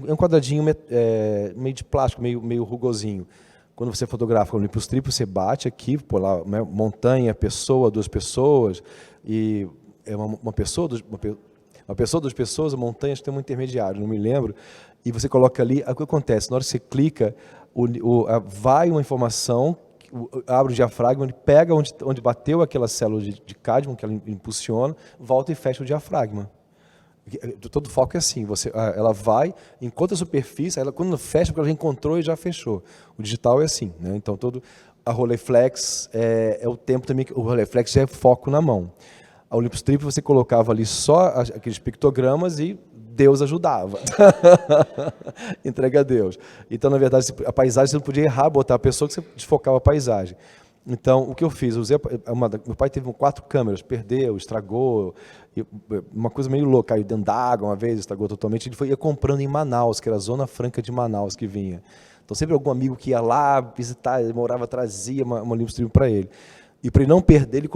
é um quadradinho meio de plástico, meio rugosinho. Quando você fotografa com o Olympus Trip, você bate aqui, por lá, montanha, pessoa, duas pessoas, e é uma pessoa, duas pessoas, a montanha tem um intermediário, não me lembro, e você coloca ali, o que acontece? Na hora que você clica, vai uma informação, abre o diafragma, ele pega onde bateu aquela célula de cádmio, que ela impulsiona, volta e fecha o diafragma. Todo foco é assim, ela vai, encontra a superfície, quando fecha, porque ela já encontrou e já fechou. O digital é assim, né? Então, a Rolleiflex é o tempo também, o Rolleiflex já é foco na mão. A Olympus Trip você colocava ali só aqueles pictogramas e Deus ajudava. Entrega a Deus. Então, na verdade, a paisagem você não podia errar, botar a pessoa que você desfocava a paisagem. Então, o que eu fiz? Meu pai teve 4 câmeras, perdeu, estragou, uma coisa meio louca, caiu dentro d'água uma vez, estragou totalmente. Ele ia comprando em Manaus, que era a Zona Franca de Manaus que vinha. Então, sempre algum amigo que ia lá visitar, ele morava, trazia uma Olympus Trip para ele. E para ele não perder, ele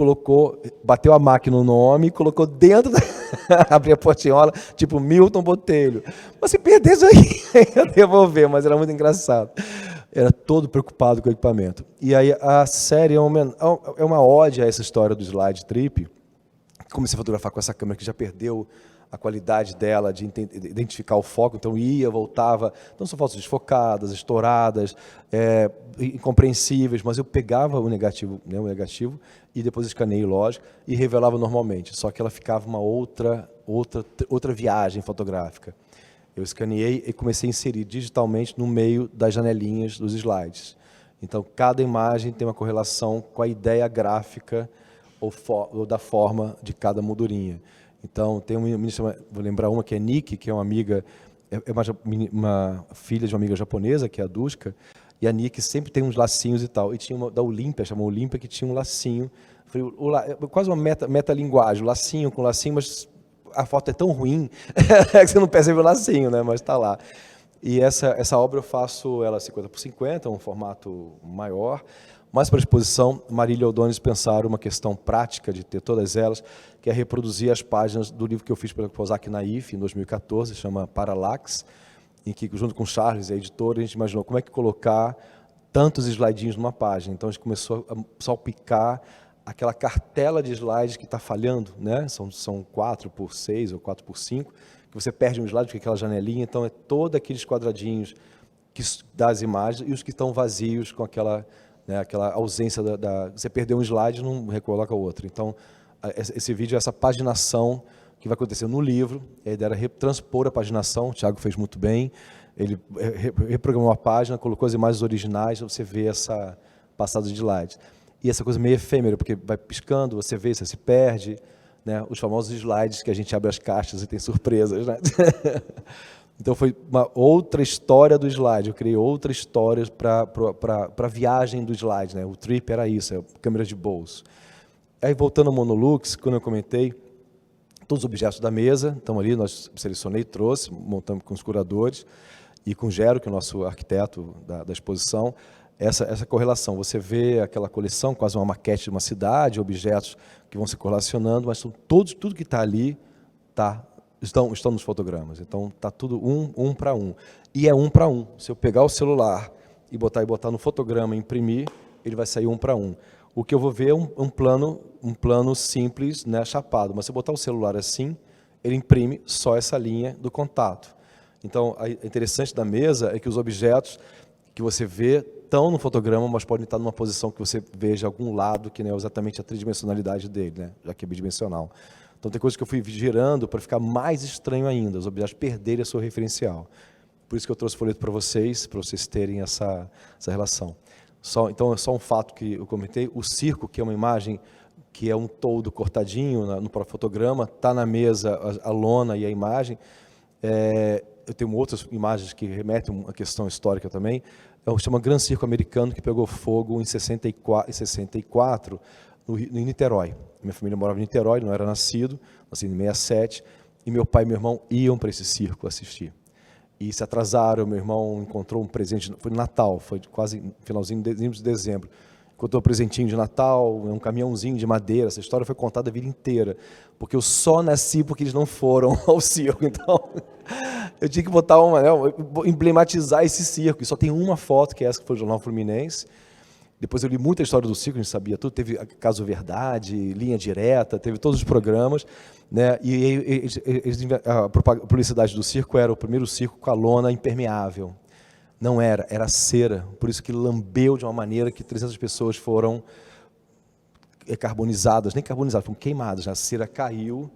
bateu a máquina no nome e colocou dentro, abriu a portinhola, tipo Milton Botelho. Mas se perdesse, eu ia devolver, mas era muito engraçado. Era todo preocupado com o equipamento. E aí a série é uma ode a essa história do Slide Trip. Comecei a fotografar com essa câmera que já perdeu a qualidade dela de identificar o foco, então ia, voltava, então são fotos desfocadas, estouradas, incompreensíveis, mas eu pegava o negativo, né, e depois escaneei, lógico, e revelava normalmente, só que ela ficava uma outra viagem fotográfica. Eu escaneei e comecei a inserir digitalmente no meio das janelinhas dos slides. Então, cada imagem tem uma correlação com a ideia gráfica ou da forma de cada moldurinha. Então, tem uma menina, vou lembrar uma que é Nick, que é uma amiga, uma filha de uma amiga japonesa, que é a Duska, e a Nick sempre tem uns lacinhos e tal. E tinha uma da Olímpia, chamou Olímpia, que tinha um lacinho. Falei, quase uma metalinguagem, lacinho com lacinho, mas a foto é tão ruim que você não percebe o lacinho, né? Mas está lá. E essa obra eu faço ela 50x50, um formato maior. Mas para a exposição, Marília e Aldones pensaram uma questão prática de ter todas elas, que é reproduzir as páginas do livro que eu fiz para o Ozaki Naif, em 2014, chama Parallax, em que, junto com o Charles, a editora, a gente imaginou como é que colocar tantos slidinhos numa página. Então, a gente começou a salpicar aquela cartela de slides que está falhando, né? São 4x6 ou 4x5, que você perde um slide, porque é aquela janelinha, então é todos aqueles quadradinhos das imagens e os que estão vazios com aquela ausência você perdeu um slide e não recoloca o outro. Então, esse vídeo é essa paginação que vai acontecer no livro. A ideia era transpor a paginação, o Thiago fez muito bem, ele reprogramou a página, colocou as imagens originais, você vê essa passada de slides. E essa coisa meio efêmera, porque vai piscando, você vê, você se perde, né? Os famosos slides que a gente abre as caixas e tem surpresas, né? Então, foi uma outra história do slide. Eu criei outra história para a viagem do slide, né? O trip era isso, é câmera de bolso. Aí, voltando ao Monolux, quando eu comentei, todos os objetos da mesa estão ali, nós selecionei, trouxe, montamos com os curadores, e com o Gero, que é o nosso arquiteto da exposição, essa correlação. Você vê aquela coleção, quase uma maquete de uma cidade, objetos que vão se correlacionando, mas tudo que está ali estão nos fotogramas. Então, está tudo um para um. E é um para um. Se eu pegar o celular e botar no fotograma e imprimir, ele vai sair um para um. O que eu vou ver é um plano simples, né, chapado. Mas se eu botar o celular assim, ele imprime só essa linha do contato. Então, o interessante da mesa é que os objetos que você vê estão no fotograma, mas podem estar numa posição que você veja algum lado que não é exatamente a tridimensionalidade dele, né, já que é bidimensional. Então, tem coisas que eu fui girando para ficar mais estranho ainda, os objetos perderem a sua referencial. Por isso que eu trouxe o folheto para vocês terem essa relação. Então, é só um fato que eu comentei, o circo, que é uma imagem que é um todo cortadinho no próprio fotograma, está na mesa a lona e a imagem. Eu tenho outras imagens que remetem a uma questão histórica também. Chama Gran Circo Americano, que pegou fogo em 64 em Niterói. Minha família morava em Niterói, não era nasci em 67, e meu pai e meu irmão iam para esse circo assistir. E se atrasaram, meu irmão encontrou um presente, foi no Natal, foi quase finalzinho de dezembro. Encontrou um presentinho de Natal, um caminhãozinho de madeira. Essa história foi contada a vida inteira, porque eu só nasci porque eles não foram ao circo. Então, eu tinha que botar emblematizar esse circo. E só tem uma foto, que é essa que foi do Jornal Fluminense. Depois eu li muita história do circo, a gente sabia tudo. Teve Caso Verdade, Linha Direta, teve todos os programas, né? E a publicidade do circo era o primeiro circo com a lona impermeável. Não era cera, por isso que lambeu de uma maneira que 300 pessoas foram carbonizadas, nem carbonizadas, foram queimadas, né? A cera caiu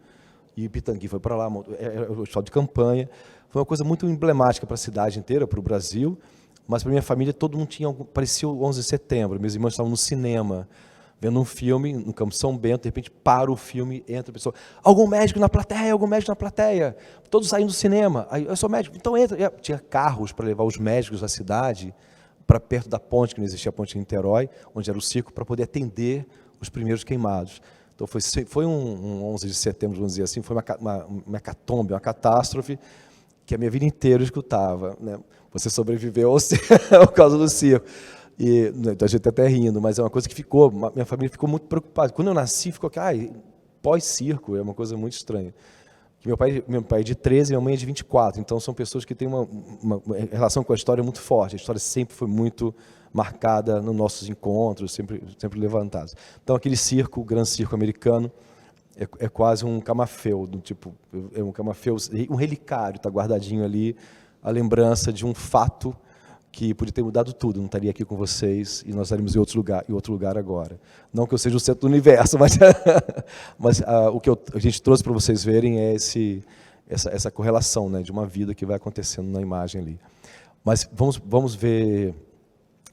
e Pitangui foi para lá, o hospital de campanha. Foi uma coisa muito emblemática para a cidade inteira, para o Brasil, mas para minha família todo mundo parecia o 11 de setembro, meus irmãos estavam no cinema, vendo um filme no Campo São Bento, de repente para o filme, entra a pessoa, algum médico na plateia, todos saindo do cinema, aí, eu sou médico, então entra. Tinha carros para levar os médicos da cidade para perto da ponte, que não existia a ponte de Niterói, onde era o circo, para poder atender os primeiros queimados. Então foi um 11 de setembro, vamos dizer assim, foi uma hecatombe, uma catástrofe, que a minha vida inteira eu escutava, né? Você sobreviveu por causa do circo. Então a gente até rindo, mas é uma coisa que ficou, minha família ficou muito preocupada. Quando eu nasci, ficou pós-circo, é uma coisa muito estranha. Meu pai é de 13 e minha mãe é de 24, então são pessoas que têm uma relação com a história muito forte. A história sempre foi muito marcada nos nossos encontros, sempre levantados. Então aquele circo, o Gran Circo Americano, é quase um camafeu, do tipo, é um camafeu, um relicário, está guardadinho ali, a lembrança de um fato que podia ter mudado tudo, não estaria aqui com vocês e nós estaríamos em outro lugar agora. Não que eu seja o centro do universo, mas o que a gente trouxe para vocês verem é essa correlação, né, de uma vida que vai acontecendo na imagem ali. Mas vamos ver,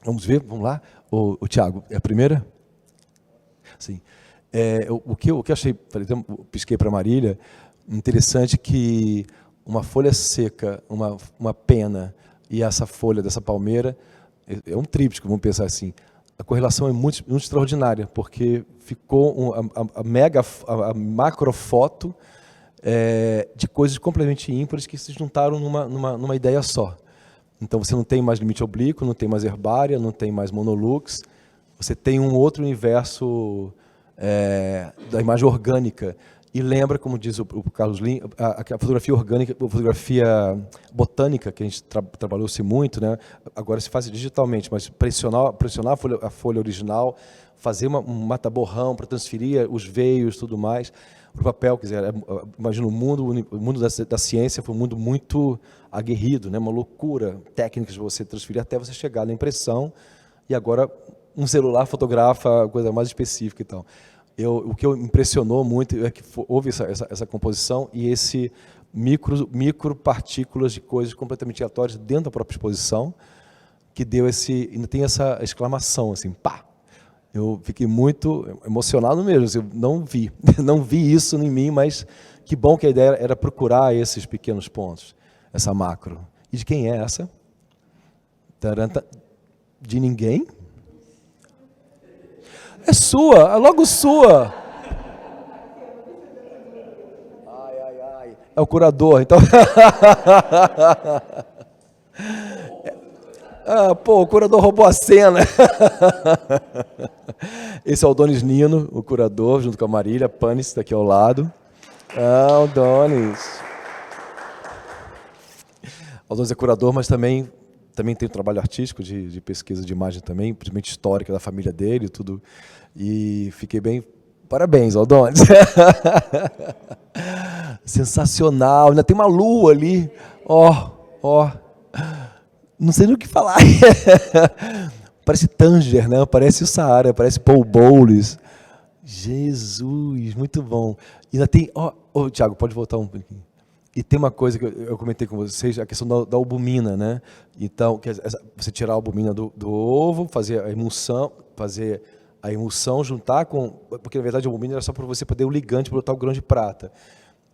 vamos lá? O Tiago, é a primeira? Sim. O que eu achei, pisquei para a Marília, interessante que uma folha seca, uma pena e essa folha dessa palmeira, é um tríptico, vamos pensar assim. A correlação é muito, muito extraordinária, porque ficou a macrofoto de coisas completamente ímpares que se juntaram numa ideia só. Então você não tem mais limite oblíquo, não tem mais herbária, não tem mais monolux, você tem um outro universo da imagem orgânica. E lembra, como diz o Carlos Lim, a fotografia orgânica, a fotografia botânica, que a gente trabalhou-se muito, né? Agora se faz digitalmente, mas pressionar a folha original, fazer um mata-borrão para transferir os veios e tudo mais, para o papel, quer dizer, imagina o mundo da ciência foi um mundo muito aguerrido, né? Uma loucura, técnicas de você transferir até você chegar na impressão, e agora um celular fotografa a coisa mais específica e tal. O que impressionou muito é que houve essa composição e esse micro partículas de coisas completamente aleatórias dentro da própria exposição, que deu ainda tem essa exclamação, assim, pá! Eu fiquei muito emocionado mesmo, assim, eu não vi isso em mim, mas que bom que a ideia era procurar esses pequenos pontos, essa macro. E de quem é essa? Taranta, de ninguém? É sua, é logo sua. Ai. É o curador, então. O curador roubou a cena. Esse é o Donis Nino, o curador, junto com a Marília Panis, está aqui ao lado. O Donis. O Donis é curador, mas também tem um trabalho artístico de pesquisa de imagem também, principalmente histórica da família dele e tudo. E fiquei bem... Parabéns, Aldones. Sensacional. Ainda tem uma lua ali. Ó. Não sei nem o que falar. Parece Tanger, né? Parece o Saara, parece Paul Bowles. Jesus, muito bom. E ainda tem... Tiago, pode voltar um pouquinho. E tem uma coisa que eu comentei com vocês, a questão da albumina, né? Então, você tirar a albumina do ovo, fazer a emulsão, juntar com... Porque, na verdade, a albumina era só para você poder o ligante para botar o grão de prata.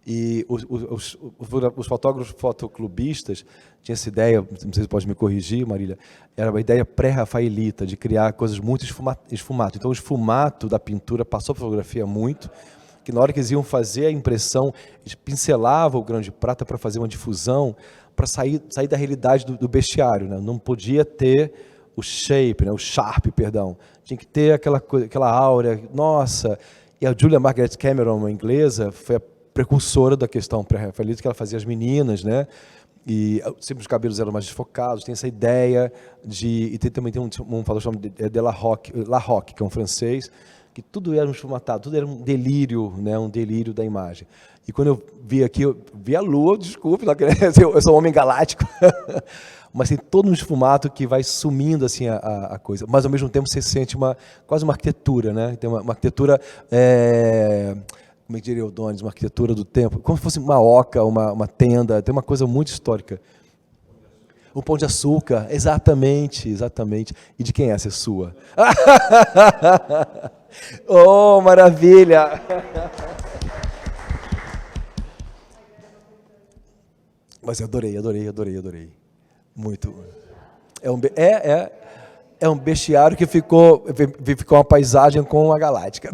E os fotógrafos fotoclubistas tinham essa ideia, não sei se você pode me corrigir, Marília, era uma ideia pré-rafaelita, de criar coisas muito esfumato. Então, o esfumato da pintura passou para a fotografia muito, que na hora que eles iam fazer a impressão, eles pincelavam o grão de prata para fazer uma difusão, para sair da realidade do bestiário, né? Não podia ter o shape, né? O sharp, perdão. Tinha que ter aquela áurea, nossa. E a Julia Margaret Cameron, uma inglesa, foi a precursora da questão pré-rafaelita, que ela fazia as meninas, né? E sempre os cabelos eram mais desfocados, tem essa ideia de... E também tem um falou chamado de La Roque, que é um francês, que tudo era um esfumatado, tudo era um delírio, né? Um delírio da imagem. E quando eu vi aqui, eu vi a lua, desculpe, eu sou um homem galáctico, mas tem todo um esfumato que vai sumindo assim a coisa. Mas ao mesmo tempo você sente quase uma arquitetura, né? Tem uma arquitetura, como é que diria o Donis, uma arquitetura do tempo, como se fosse uma oca, uma tenda, tem uma coisa muito histórica. O Pão de Açúcar, exatamente. E de quem é essa? É sua? Oh, maravilha! Mas eu adorei. Muito. É um bestiário que ficou uma paisagem com a galáctica.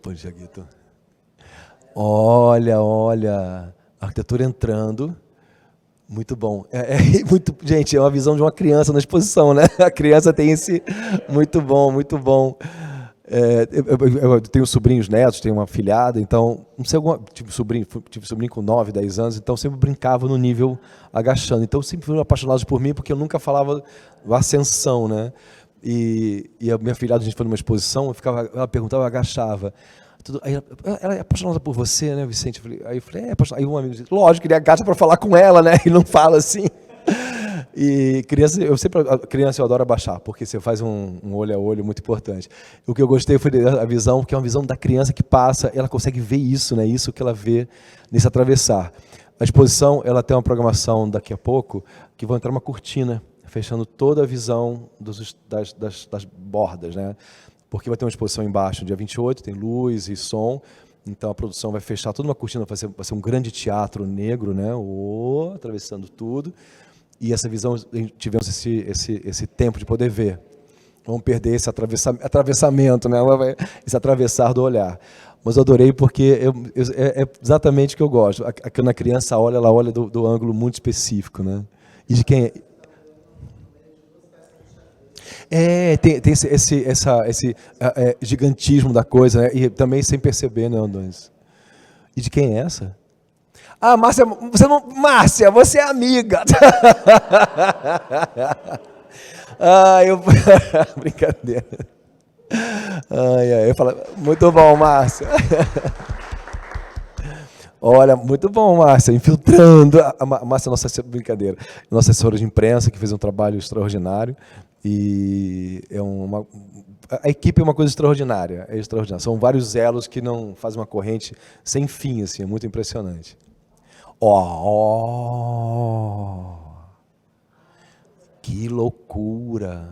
Poxa, Guito. Olha, a arquitetura entrando. Muito bom. Gente, é uma visão de uma criança na exposição, né? A criança tem esse... Muito bom. Eu tenho sobrinhos netos, tenho uma filhada, então, não sei, tive sobrinho com 9, 10 anos, então sempre brincava no nível agachando. Então sempre foram apaixonados por mim, porque eu nunca falava da ascensão, né? E a minha filhada, a gente foi numa exposição, ela perguntava, eu agachava. Aí ela é apaixonada por você, né, Vicente? Aí eu falei, é apaixonada. Aí um amigo disse, lógico, ele agacha para falar com ela, né? E não fala assim. E criança eu adoro abaixar, porque você faz um olho a olho muito importante. O que eu gostei foi a visão, que é uma visão da criança que passa, ela consegue ver isso, né? Isso que ela vê nesse atravessar. A exposição, ela tem uma programação daqui a pouco, que vai entrar uma cortina, fechando toda a visão das bordas, né? Porque vai ter uma exposição embaixo, dia 28, tem luz e som, então a produção vai fechar toda uma cortina, vai ser um grande teatro negro, né? Atravessando tudo. E essa visão, tivemos esse tempo de poder ver. Vamos perder esse atravessamento, né? Esse atravessar do olhar. Mas eu adorei porque é exatamente o que eu gosto. Quando a criança olha, ela olha do ângulo muito específico, né? E de quem tem esse gigantismo da coisa, né? E também sem perceber, né, Andões? E de quem é essa? Ah, Márcia, Márcia, você é amiga. Brincadeira. Eu falo, muito bom, Márcia. Olha, muito bom, Márcia, infiltrando. A Márcia, brincadeira, nossa assessora de imprensa, que fez um trabalho extraordinário. E a equipe é uma coisa extraordinária, São vários elos que não fazem uma corrente sem fim, assim, é muito impressionante. Que loucura!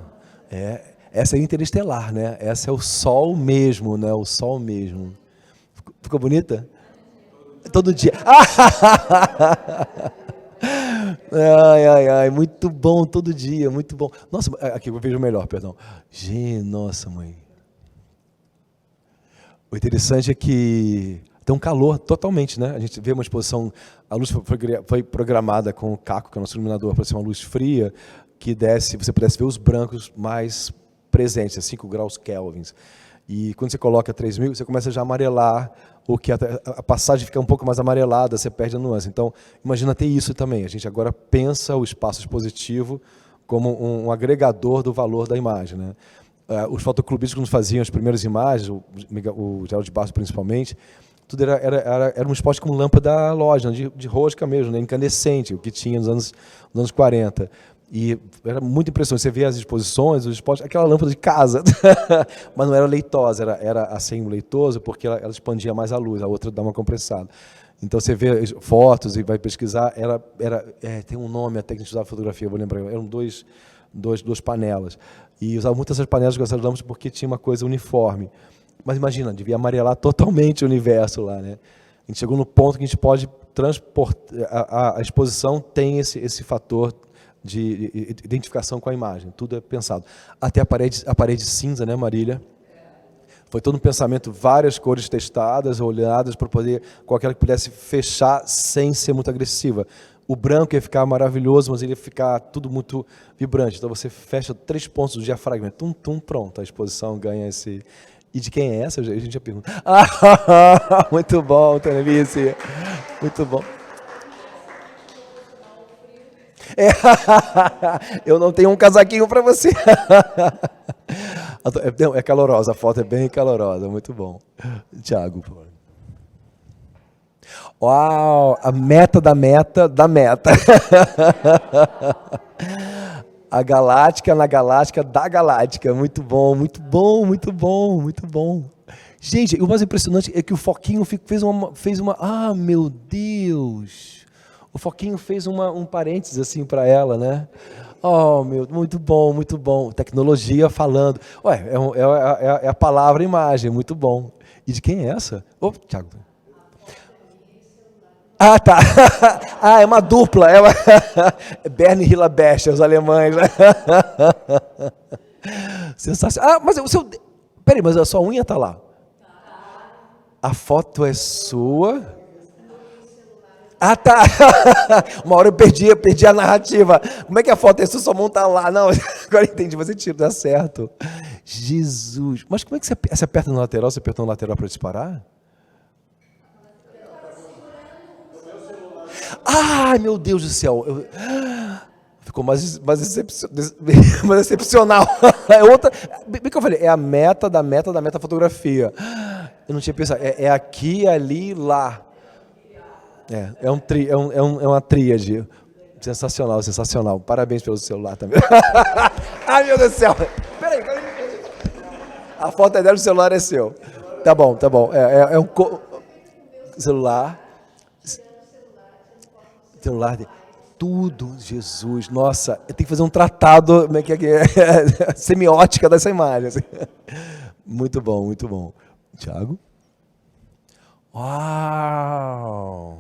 Essa é interestelar, né? Essa é o Sol mesmo, né? O Sol mesmo. Ficou bonita? Todo dia. Muito bom, todo dia, muito bom. Nossa, aqui eu vejo melhor, perdão. Gente, nossa, mãe. O interessante é que tem um calor totalmente, né? A gente vê uma exposição, a luz foi programada com o Caco, que é o nosso iluminador, para ser uma luz fria, que você pudesse ver os brancos mais presentes, a 5 graus kelvins. E quando você coloca 3.000, você começa já a amarelar, o que a passagem fica um pouco mais amarelada, você perde a nuance. Então, imagina ter isso também. A gente agora pensa o espaço expositivo como um agregador do valor da imagem, né? Os fotoclubistas que nos faziam as primeiras imagens, o Geraldo de Barros principalmente, tudo era um esporte como lâmpada loja, de rosca mesmo, né? Incandescente, o que tinha nos anos 40. E era muito impressionante. Você vê as exposições, os esportes, aquela lâmpada de casa, mas não era leitosa, era assim leitoso, porque ela expandia mais a luz, a outra dá uma compressada. Então você vê fotos e vai pesquisar, tem um nome até que a gente usava fotografia, vou lembrar, eram duas panelas. E usava muito essas panelas com essas lâmpadas porque tinha uma coisa uniforme. Mas imagina, devia amarelar totalmente o universo lá, né? A gente chegou no ponto que a gente pode transportar, a exposição tem esse fator de identificação com a imagem, tudo é pensado. Até a parede cinza, né, Marília? Foi todo um pensamento, várias cores testadas, olhadas, para poder, com aquela que pudesse fechar sem ser muito agressiva. O branco ia ficar maravilhoso, mas ele ia ficar tudo muito vibrante. Então você fecha 3 pontos do diafragma, pronto, a exposição ganha esse... E de quem é essa? A gente já pergunta. Muito bom, Tenelice. Muito bom. Eu não tenho um casaquinho para você. É calorosa, a foto é bem calorosa, muito bom. Tiago, por favor. Uau, a meta da meta da meta. A galáctica na galáctica da galáctica. Muito bom, muito bom, muito bom, muito bom. Gente, o mais impressionante é que o Foquinho fez uma... Ah, meu Deus! O Foquinho fez um parênteses assim para ela, né? Oh, muito bom, muito bom. Tecnologia falando. Ué, é a palavra imagem, muito bom. E de quem é essa? Ô, Thiago. Ah, tá. É uma dupla. Bernie Hillabescher, os alemães. Sensacional. Mas o seu... Peraí, mas a sua unha está lá. A foto é sua... Tá. Uma hora eu perdi a narrativa. Como é que a foto é sua? Sua mão tá lá. Não, agora entendi. Você tira, dá certo. Jesus. Mas como é que você aperta no lateral? Você apertou no lateral para disparar? Ai, meu Deus do céu. Ficou mais excepcional. É outra. Bem que eu falei, é a meta da meta da meta fotografia. Eu não tinha pensado. É aqui, ali, lá. É uma tríade. Sensacional, sensacional. Parabéns pelo celular também. Ai, meu Deus do céu. Peraí. A foto é dela, o celular é seu. Tá bom, tá bom. É um celular. Celular de tudo, Jesus. Nossa, eu tenho que fazer um tratado semiótica dessa imagem. Assim. Muito bom, muito bom. Tiago? Uau!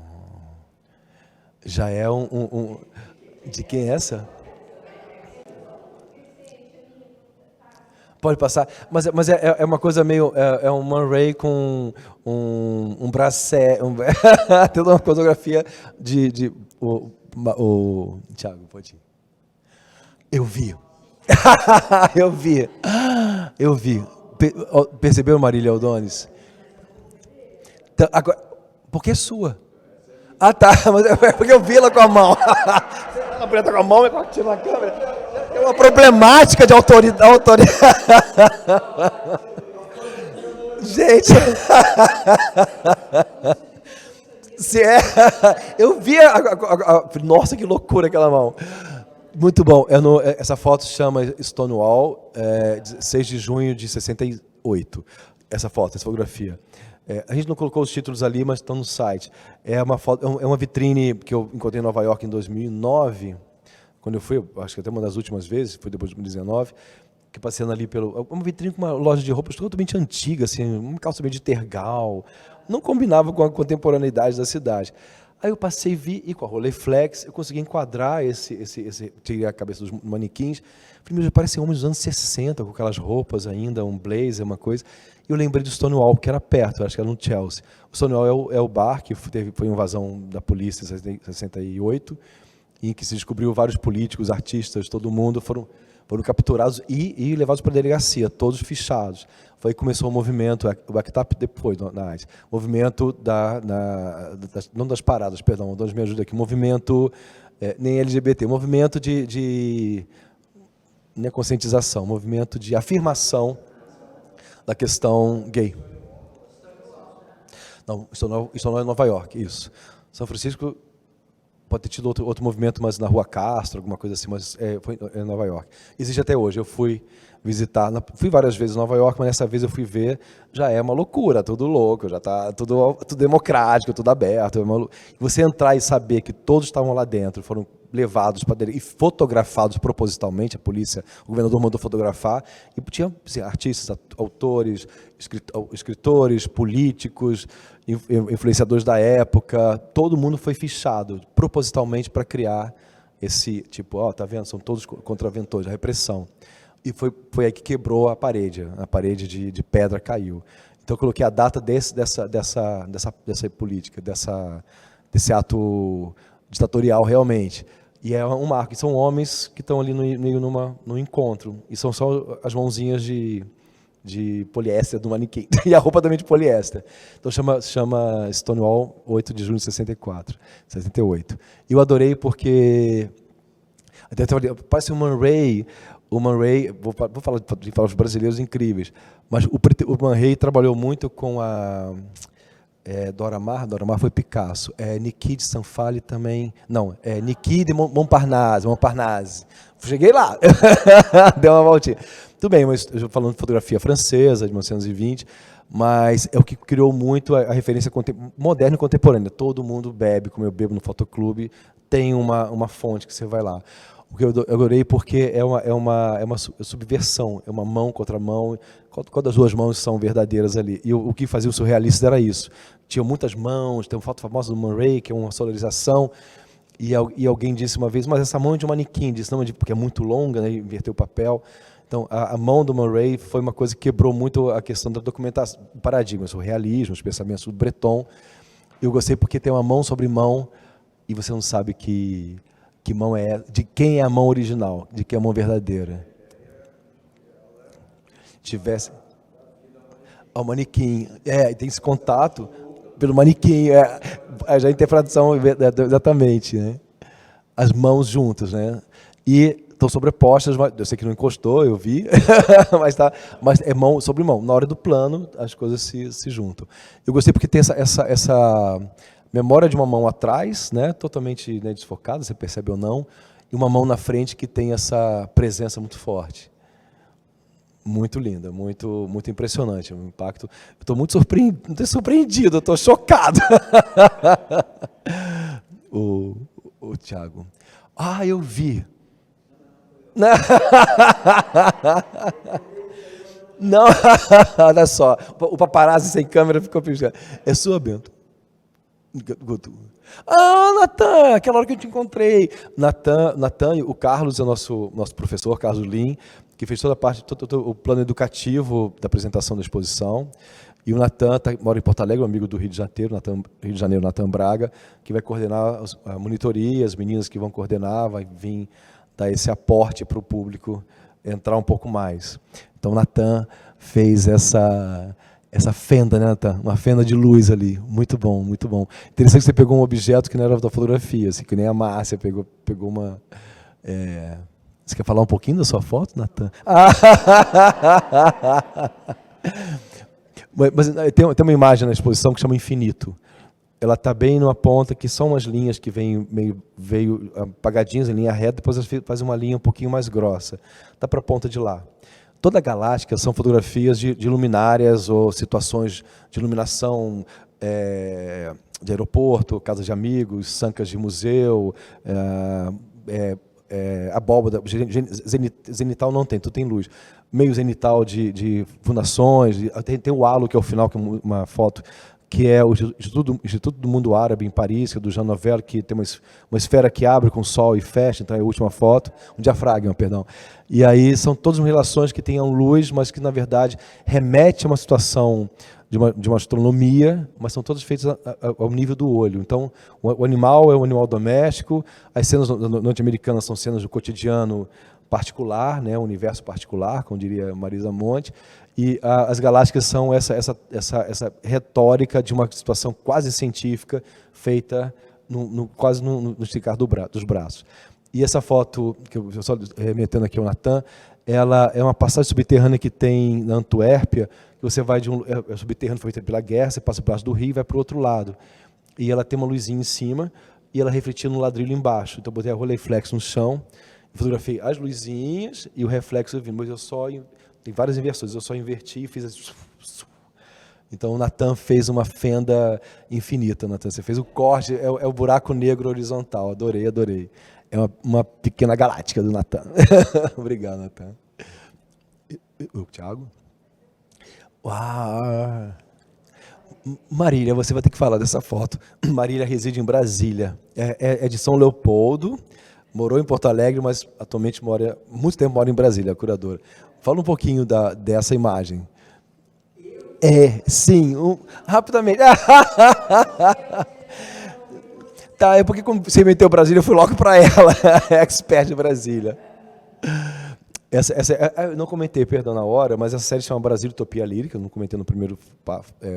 Já é De quem é essa? Pode passar, mas é uma coisa meio, é um Man Ray com um bracé, toda uma fotografia o Thiago, pode ir. Eu vi. Eu vi. Percebeu, Marília Aldones? Então, agora, porque é sua. Ah, tá, mas é porque eu vi ela com a mão. Ela aperta com a mão e tira na câmera. É uma problemática de autoridade. Gente. Se é, eu vi nossa, que loucura aquela mão. Muito bom. Essa foto se chama Stonewall, 6 de junho de 68. Essa fotografia. A gente não colocou os títulos ali, mas estão no site. É uma vitrine que eu encontrei em Nova York em 2009, quando eu fui, acho que até uma das últimas vezes, foi depois de 2019, que passeando ali uma vitrine com uma loja de roupas totalmente antiga, assim, uma calça meio de tergal, não combinava com a contemporaneidade da cidade. Aí eu passei, vi, e com a Rolleiflex, eu consegui enquadrar tirei a cabeça dos manequins. Falei, meu, parecem homens dos anos 60, com aquelas roupas ainda, um blazer, uma coisa. E eu lembrei do Stonewall, que era perto, acho que era no Chelsea. O Stonewall é o bar que foi invasão da polícia em 68, em que se descobriu vários políticos, artistas, todo mundo foram capturados e levados para a delegacia, todos fichados. Foi aí que começou o movimento, o ACT UP depois, na AIDS, movimento não das paradas, perdão, Deus me ajuda aqui, movimento, nem LGBT, movimento não é conscientização, movimento de afirmação da questão gay. Não, isso não é Nova York, isso. São Francisco pode ter tido outro movimento, mas na Rua Castro, alguma coisa assim, mas foi em Nova York. Existe até hoje. Eu fui visitar, fui várias vezes em Nova York, mas nessa vez eu fui ver, já é uma loucura, tudo louco, já está tudo democrático, tudo aberto. Você entrar e saber que todos estavam lá dentro, foram levados e fotografados propositalmente, a polícia, o governador mandou fotografar, e tinha assim, artistas, autores, escritores, políticos, influenciadores da época, todo mundo foi fichado propositalmente para criar esse tipo, tá vendo, são todos contraventores, a repressão. E foi aí que quebrou a parede de pedra caiu. Então eu coloquei a data dessa política, desse ato ditatorial realmente. E é um marco, e são homens que estão ali no encontro, e são só as mãozinhas de poliéster do manequim, e a roupa também de poliéster. Então chama Stonewall, 8 de junho de 68. E eu adorei porque, parece o Man Ray, vou falar dos brasileiros incríveis, mas o Man Ray trabalhou muito com a Dora Maar foi Picasso, Niki de Sanfali também, não, Niki de Montparnasse. Cheguei lá, deu uma voltinha. Tudo bem, mas eu falando de fotografia francesa, de 1920, mas é o que criou muito a referência moderna e contemporânea. Todo mundo bebe, como eu bebo no fotoclube, tem uma fonte que você vai lá. O que eu adorei porque é uma subversão, é uma mão contra mão, quando as duas mãos são verdadeiras ali. E o que fazia o surrealista era isso. Tinha muitas mãos, tem uma foto famosa do Man Ray, que é uma solarização, e alguém disse uma vez, mas essa mão é de um manequim, disse, não, porque é muito longa, né, inverteu o papel. Então, a mão do Man Ray foi uma coisa que quebrou muito a questão da documentação, o paradigma, o realismo, os pensamentos do Breton. Eu gostei porque tem uma mão sobre mão, e você não sabe que mão é, de quem é a mão original, de quem é a mão verdadeira. Tivesse ao manequim, tem esse contato pelo manequim, já a interpretação exatamente, né? As mãos juntas, né? e estão sobrepostas, eu sei que não encostou, eu vi, mas é mão sobre mão. Na hora do plano, as coisas se juntam. Eu gostei porque tem essa memória de uma mão atrás, né, totalmente, né, desfocada, você percebe ou não, e uma mão na frente que tem essa presença muito forte. Muito linda, muito, muito impressionante, um impacto. Eu estou muito surpreendido, eu estou chocado. o Thiago. Ah, eu vi. Não, olha só, o paparazzi sem câmera ficou piscando. É sua, Bento? Ah, Natan, aquela hora que eu te encontrei. Natan, o Carlos é o nosso professor, Carlos Lin, que fez toda a parte, todo o plano educativo da apresentação da exposição. E o Natan mora em Porto Alegre, um amigo do Rio de Janeiro, Natan Braga, que vai coordenar a monitoria, as meninas que vão coordenar, vai vir dar esse aporte para o público entrar um pouco mais. Então, o Natan fez essa fenda, né, Natan? Uma fenda de luz ali. Muito bom, muito bom. Interessante que você pegou um objeto que não era da fotografia, assim, que nem a Márcia pegou uma... Você quer falar um pouquinho da sua foto, Natan? Mas tem uma imagem na exposição que chama Infinito. Ela está bem numa ponta, que são umas linhas que veio apagadinhas em linha reta, depois faz uma linha um pouquinho mais grossa. Está para a ponta de lá. Toda a galáctica são fotografias de luminárias ou situações de iluminação de aeroporto, casas de amigos, sancas de museu, abóbada, zenital não tem, tudo tem luz. Meio zenital de fundações, tem o halo, que é o final, que é uma foto, que é o Instituto do Mundo Árabe, em Paris, que é do Jean Nouvel, que tem uma esfera que abre com o sol e fecha, então é a última foto, um diafragma, perdão. E aí são todas relações que tenham luz, mas que, na verdade, remete a uma situação de uma astronomia, mas são todas feitas ao nível do olho. Então, o animal é um animal doméstico, as cenas norte-americanas são cenas do cotidiano particular, né, o universo particular, como diria Marisa Monte, e as galácticas são essa retórica de uma situação quase científica feita quase no esticar dos braços. E essa foto, que eu só remetendo aqui ao Natan, ela é uma passagem subterrânea que tem na Antuérpia, que você vai subterrâneo, foi feito pela guerra, você passa pelo do rio e vai para o outro lado. E ela tem uma luzinha em cima e ela refletia no ladrilho embaixo. Então eu botei a Rolleiflex no chão, fotografei as luzinhas e o reflexo vindo, mas tem várias inversões, eu só inverti e fiz assim. Então o Natan fez uma fenda infinita, Natan. Você fez o corte, é o buraco negro horizontal. Adorei, adorei. É uma pequena galáctica do Natan. Obrigado, Natan. O Thiago? Uau! Marília, você vai ter que falar dessa foto. Marília reside em Brasília. É de São Leopoldo, morou em Porto Alegre, mas atualmente muito tempo mora em Brasília, a curadora. Fala um pouquinho dessa imagem. Sim, rapidamente. Tá, é porque como você meteu Brasília, eu fui logo para ela, expert de Brasília. Eu não comentei, perdão, na hora, mas essa série chama Brasil Utopia Lírica, eu não comentei no primeiro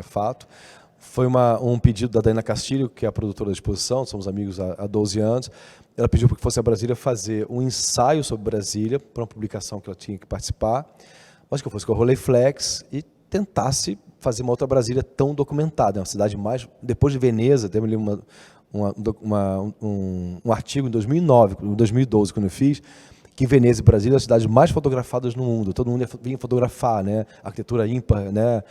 fato. Foi um pedido da Daina Castilho, que é a produtora da exposição, somos amigos há 12 anos. Ela pediu para que fosse a Brasília fazer um ensaio sobre Brasília, para uma publicação que ela tinha que participar, mas que eu fosse com a Rolleiflex e tentasse fazer uma outra Brasília tão documentada. É uma cidade mais... Depois de Veneza, teve ali um artigo em 2009, em 2012, quando eu fiz, que Veneza e Brasília são as cidades mais fotografadas no mundo. Todo mundo vinha fotografar, né? Arquitetura ímpar, né?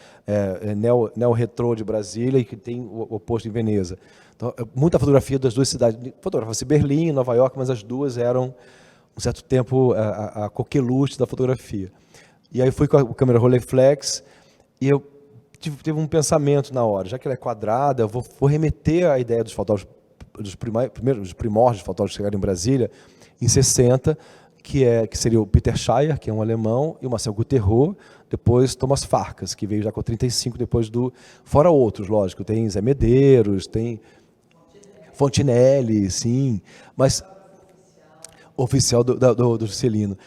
Neo-retrô de Brasília, e que tem o oposto em Veneza. Então, muita fotografia das duas cidades. Fotografava-se Berlim e Nova York, mas as duas eram, um certo tempo, a coqueluche da fotografia. E aí fui com a câmera Rolleiflex e eu tive um pensamento na hora. Já que ela é quadrada, eu vou remeter a ideia dos fotógrafos, dos primórdios fotógrafos que chegaram em Brasília, em 60, que seria o Peter Scheier, que é um alemão, e o Marcel Gutierrez, depois Thomas Farkas, que veio já com 35, depois fora outros, lógico, tem Zé Medeiros, tem Fontinelli, sim, mas oficial do Celino.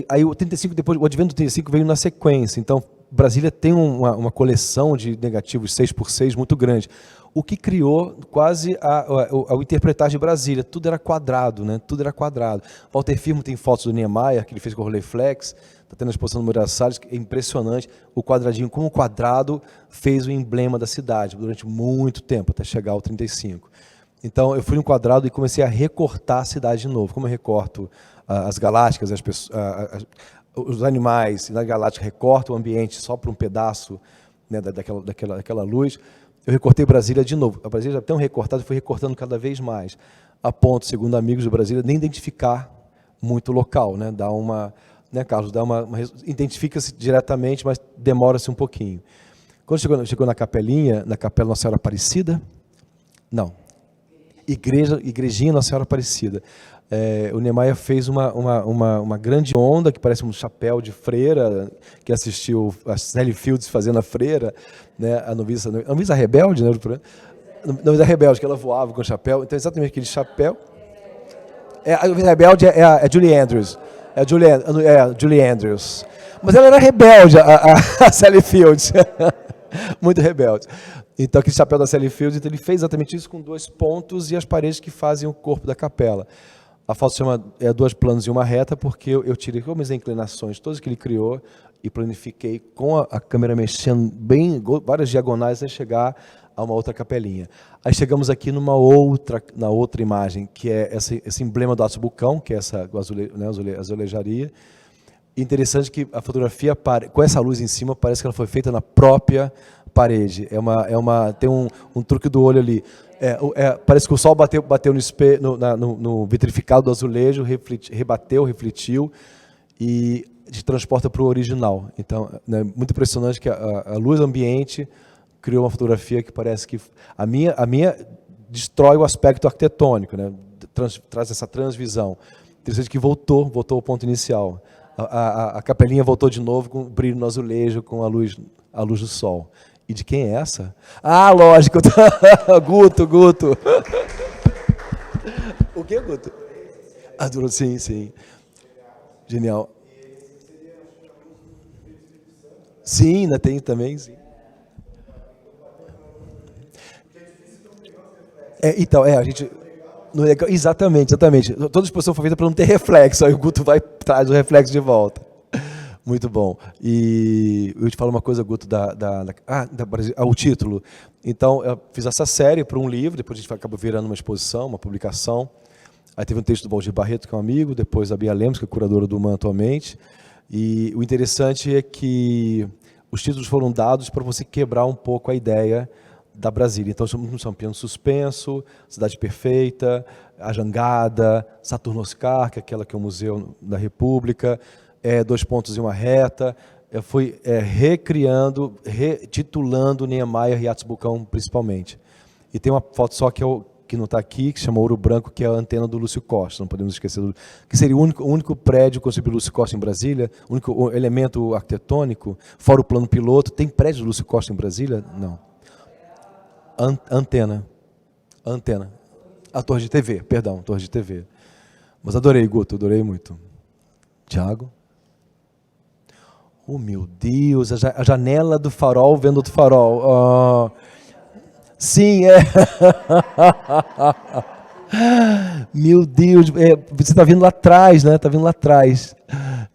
Aí o 35, depois, o advento do 35 veio na sequência, então Brasília tem uma coleção de negativos 6x6 muito grande. o que criou quase a interpretar de Brasília. Tudo era quadrado, né? Tudo era quadrado. Walter Firmo tem fotos do Niemeyer, que ele fez com o Rolleiflex, está tendo a exposição no Moreira Salles, que é impressionante o quadradinho, como o quadrado fez o emblema da cidade durante muito tempo, até chegar ao 35. Então, eu fui no quadrado e comecei a recortar a cidade de novo. Como eu recorto as galácticas, as pessoas, os animais na galáctica, recorto o ambiente só para um pedaço, né, daquela luz, eu recortei Brasília de novo. A Brasília já tão recortada, fui recortando cada vez mais, a ponto, segundo amigos de Brasília, nem identificar muito o local, né? Dá uma, né, Carlos, identifica-se diretamente, mas demora-se um pouquinho. Quando chegou na capelinha, na Capela Nossa Senhora Aparecida, não, Igrejinha Nossa Senhora Aparecida. O Niemeyer fez uma grande onda, que parece um chapéu de freira, que assistiu a Sally Fields fazendo a freira, né, a noviça rebelde, né, noviça rebelde, que ela voava com o chapéu. Então, exatamente aquele chapéu. A noviça rebelde é a Julie Andrews. É a Julie Andrews. Mas ela era rebelde, a Sally Fields. Muito rebelde. Então, aquele chapéu da Sally Fields, então, ele fez exatamente isso com 2 pontos e as paredes que fazem o corpo da capela. A foto se chama 2 planos e uma reta, porque eu tirei algumas inclinações, todas que ele criou, e planifiquei com a câmera mexendo bem, várias diagonais, até chegar a uma outra capelinha. Aí chegamos aqui na outra imagem, que é esse emblema do Atos Bucão, que é essa azulejaria. Interessante que a fotografia, com essa luz em cima, parece que ela foi feita na própria parede. Tem um truque do olho ali. Parece que o sol bateu no vitrificado do azulejo, refletiu e te transporta para o original. Então, né, muito impressionante que a luz ambiente criou uma fotografia que parece que a minha destrói o aspecto arquitetônico, né, traz essa transvisão. Interessante que voltou ao ponto inicial. A capelinha voltou de novo com o brilho no azulejo, com a luz do sol. E de quem é essa? Ah, lógico! Guto! O que, Guto? Sim. Genial. Sim, ainda tem também, sim. A gente... Exatamente. Toda exposição foi feita para não ter reflexo, aí o Guto traz o reflexo de volta. Muito bom. E eu te falo uma coisa, Guto, o título. Então, eu fiz essa série para um livro, depois a gente acabou virando uma exposição, uma publicação. Aí teve um texto do Valdir Barreto, que é um amigo, depois a Bia Lemos, que é curadora do MAN atualmente. E o interessante é que os títulos foram dados para você quebrar um pouco a ideia da Brasília. Então, São Piano Suspenso, Cidade Perfeita, A Jangada, Saturno Oscar, que é aquela que é o Museu da República, 2 pontos e uma reta. Fui recriando, retitulando Niemeyer e Atos Bucão, principalmente. E tem uma foto só que não está aqui, que chama Ouro Branco, que é a antena do Lúcio Costa, não podemos esquecer, que seria o único prédio construído pelo Lúcio Costa em Brasília, o único elemento arquitetônico, fora o plano piloto. Tem prédio do Lúcio Costa em Brasília? Não. Antena. A torre de TV, perdão, torre de TV. Mas adorei, Guto, adorei muito. Tiago? Oh, meu Deus, a janela do farol vendo outro farol. Oh. Sim, Meu Deus, você está vindo lá atrás, né? Está vindo lá atrás.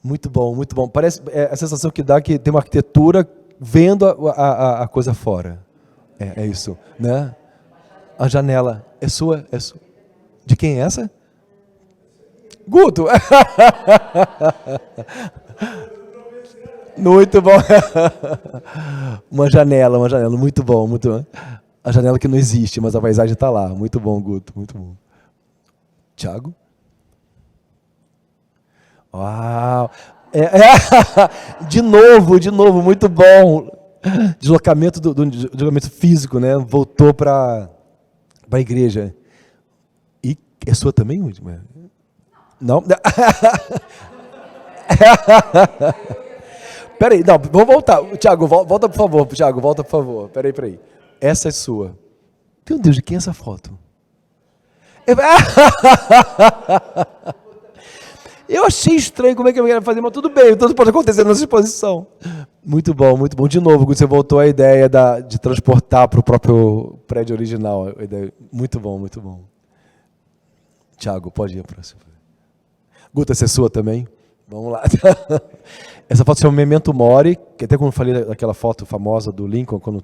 Muito bom, muito bom. Parece a sensação que dá que tem uma arquitetura vendo a coisa fora. É isso, né? A janela é sua? De quem é essa? Guto! Muito bom. Uma janela, muito bom, muito bom. A janela que não existe, mas a paisagem está lá. Muito bom, Guto, muito bom. Tiago? Uau! De novo, muito bom. Deslocamento deslocamento físico, né? Voltou para a igreja. E é sua também, última? Não? Peraí, não, vamos voltar. Tiago, volta por favor. Tiago, volta por favor. Peraí. Essa é sua. Meu Deus, de quem é essa foto? Eu achei estranho como é que eu ia fazer, mas tudo bem, tudo pode acontecer nessa exposição. Muito bom, muito bom. De novo, você voltou à ideia de transportar para o próprio prédio original. Muito bom, muito bom. Tiago, pode ir a próxima. Guta, essa é sua também? Vamos lá. Essa foto chama Memento Mori, que até quando eu falei daquela foto famosa do Lincoln, quando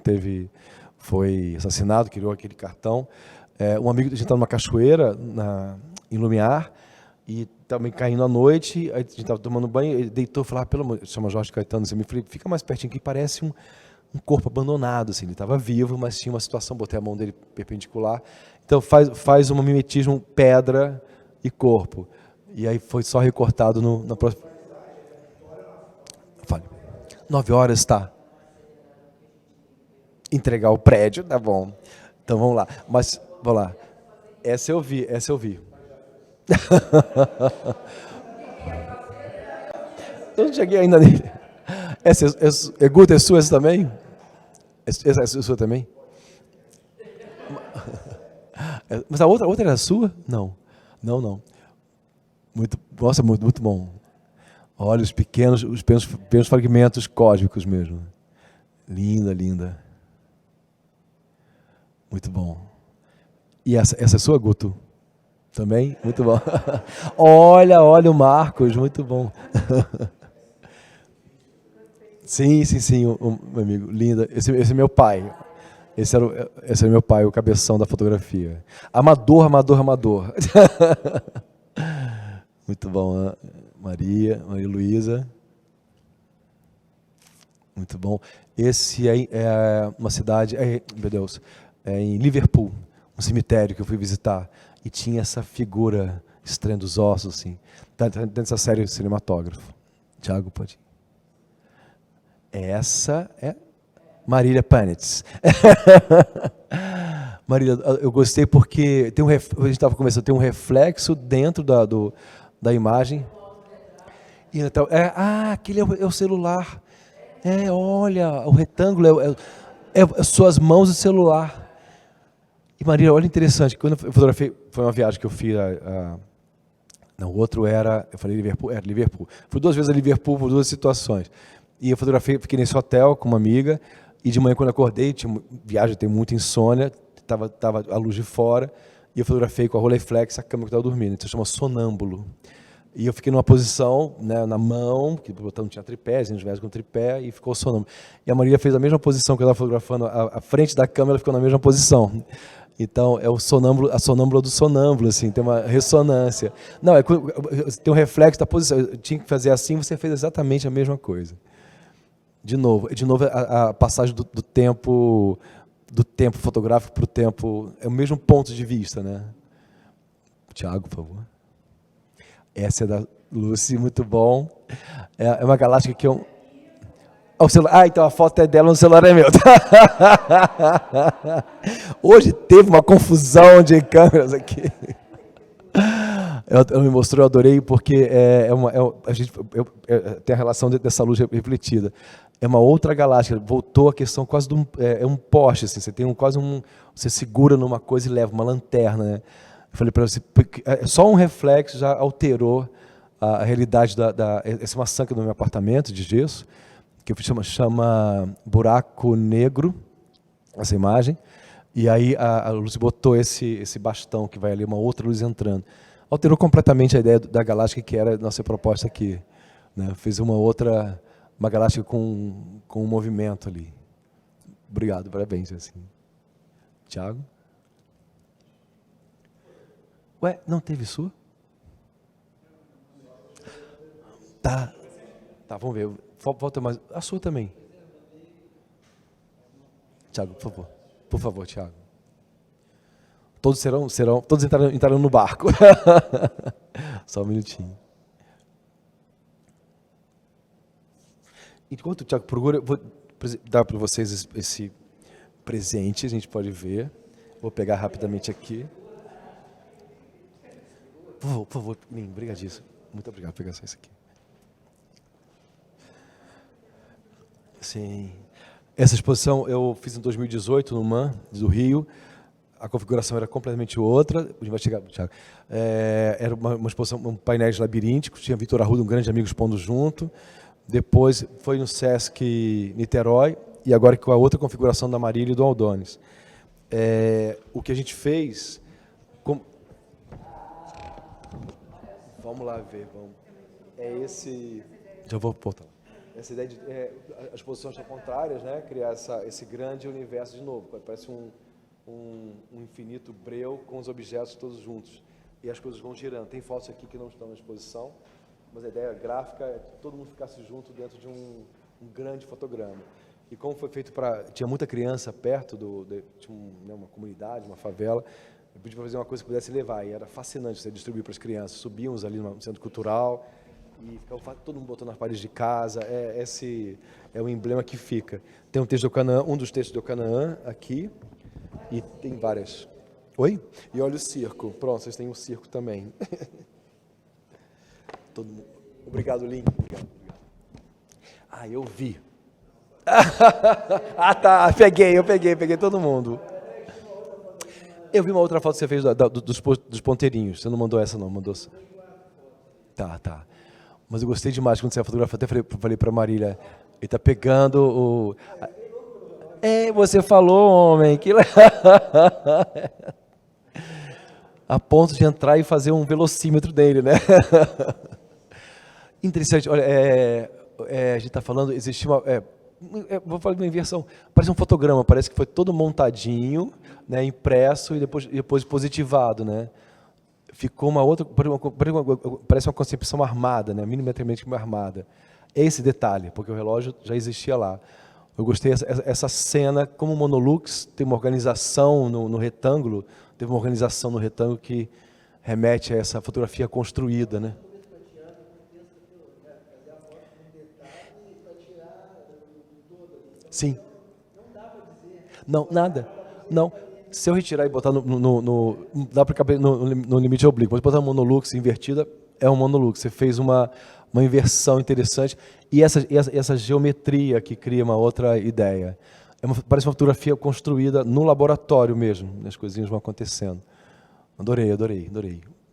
foi assassinado, criou aquele cartão. Um amigo, a gente estava numa cachoeira em Lumiar, e também caindo à noite, a gente estava tomando banho, ele deitou e falou, pelo amor, chama Jorge Caetano, assim, me falei, fica mais pertinho, que parece um corpo abandonado, assim, ele estava vivo, mas tinha uma situação, botei a mão dele perpendicular, então faz um mimetismo pedra e corpo, e aí foi só recortado na próxima... Fale. 9 horas, tá. Entregar o prédio, tá bom. Então vamos lá, mas, vamos lá. Essa eu vi. Eu não cheguei ainda nele. Guta, é sua essa também? Essa é sua também? Mas a outra era sua? Não. Nossa, muito bom. Olha os pequenos fragmentos cósmicos mesmo. Linda. Muito bom. E essa é sua, Guto? Também? Muito bom. Olha o Marcos, muito bom. Sim, meu amigo, linda. Esse é meu pai. Esse era meu pai, o cabeção da fotografia. Amador. Muito bom, Maria Luísa. Muito bom. Esse é uma cidade, meu Deus, em Liverpool, um cemitério que eu fui visitar. E tinha essa figura estranha dos ossos, assim. Dentro dessa série Cinematógrafo. Tiago, pode ir. Essa é Marília Pânitz. Marília, eu gostei porque a gente estava conversando, tem um reflexo dentro da imagem. E então, aquele é o celular. Olha, o retângulo é suas mãos e o celular. E Marília, olha interessante, quando eu fotografei, foi uma viagem que eu fiz, não, o outro eu falei Liverpool. Fui 2 vezes a Liverpool por 2 situações. E eu fotografei, fiquei nesse hotel com uma amiga, e de manhã quando eu acordei, viagem tem muita insônia, tava a luz de fora, e eu fotografei com a Rolleiflex a câmera que estava dormindo, então chama sonâmbulo. E eu fiquei numa posição, né, na mão, que não tinha tripé, a gente viaja com tripé, e ficou sonâmbulo. E a Marília fez a mesma posição que eu estava fotografando, a frente da câmera ficou na mesma posição. Então, é a sonâmbula do sonâmbulo, assim, tem uma ressonância. Não, tem um reflexo da posição. Eu tinha que fazer assim, você fez exatamente a mesma coisa. De novo a passagem do tempo fotográfico para o tempo, é o mesmo ponto de vista, né? Tiago, por favor. Essa é da Lucy, muito bom. É uma galáctica que eu... então a foto é dela, no celular é meu. Hoje teve uma confusão de câmeras aqui. Ela me mostrou, eu adorei, porque tem a relação dessa luz refletida. É uma outra galáxia, voltou a questão quase de um poste, assim, você segura numa coisa e leva uma lanterna, né? Eu falei para você, só um reflexo já alterou a realidade essa é uma sanca do meu apartamento de gesso, que chama buraco negro, essa imagem, e aí a Lúcia botou esse bastão que vai ali, uma outra luz entrando. Alterou completamente a ideia da galáxia que era a nossa proposta aqui, né? Fez uma galáxia com um movimento ali. Obrigado, parabéns. Assim. Tiago? Ué, não teve sua? Tá, vamos ver. Volta mais. A sua também. Tiago, por favor. Por favor, Tiago. Todos todos entrarão no barco. Só um minutinho. Enquanto o Tiago procura, eu vou dar para vocês esse presente, a gente pode ver. Vou pegar rapidamente aqui. Por favor, obrigadíssimo. Muito obrigado por pegar só isso aqui. Sim. Essa exposição eu fiz em 2018 no MAN, do Rio. a configuração era completamente outra. A gente vai chegar, Thiago. Era uma exposição, um painéis labirínticos, tinha Vitor Arruda, um grande amigo, expondo junto. Depois foi no Sesc Niterói, e agora com a outra configuração da Marília e do Aldones. O que a gente fez... Vamos lá ver. Esse... Já vou botar. Essa ideia de as posições são contrárias, né? Criar esse grande universo de novo. Parece um infinito breu com os objetos todos juntos. E as coisas vão girando. Tem fotos aqui que não estão na exposição, mas a ideia gráfica é que todo mundo ficasse junto dentro de um grande fotograma. E como foi feito tinha muita criança perto, tinha uma comunidade, uma favela, eu pedi para fazer uma coisa que pudesse levar. E era fascinante você distribuir para as crianças. Subíamos ali no centro cultural, e ficava todo mundo botando nas paredes de casa. Esse é o emblema que fica. Tem um texto do Canaã, um dos textos do Canaã aqui, e tem várias. Oi? E olha o circo. Pronto, vocês têm um circo também. Todo mundo. Obrigado, Lin. Obrigado. Eu vi. Tá. Eu peguei todo mundo. Eu vi uma outra foto que você fez dos ponteirinhos. Você não mandou essa, não? Mandou. Tá. Mas eu gostei demais quando você fotografou. Até falei para a Marília, ele tá pegando o... você falou, homem, que a ponto de entrar e fazer um velocímetro dele, né? Interessante, olha, a gente está falando, existe vou falar de uma inversão, parece um fotograma, parece que foi todo montadinho, né, impresso e depois positivado, né? Ficou uma outra, parece uma concepção armada, né? Milimetricamente armada. Esse detalhe, porque o relógio já existia lá. Eu gostei essa cena, como o Monolux tem uma organização no retângulo, teve uma organização no retângulo que remete a essa fotografia construída, né? Sim. Não, nada. Não. Se eu retirar e botar dá para caber no limite oblíquo, mas botar um monolux invertida, é um monolux. Você fez uma inversão interessante e essa geometria que cria uma outra ideia. Parece uma fotografia construída no laboratório mesmo, as coisinhas vão acontecendo. Adorei.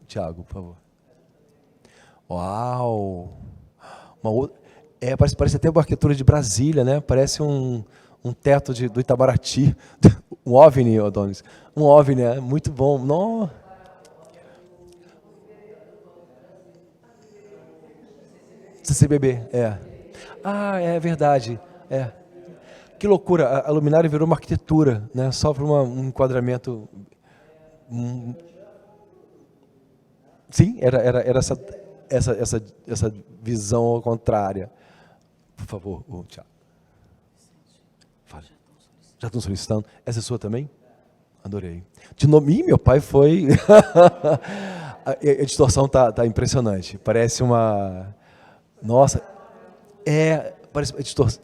Tiago, por favor. Uau! Parece até uma arquitetura de Brasília, né? Parece um teto do Itabaraty. Um OVNI, Adonis. Um OVNI, muito bom. Não. CCBB, é verdade. Que loucura, a luminária virou uma arquitetura, né? Só para um enquadramento. Sim, era essa visão contrária. Por favor, Tiago. Fale. Já estão solicitando? Essa é sua também? Adorei. De novo, meu pai foi... A distorção tá impressionante. Parece uma... Nossa, parece distorção.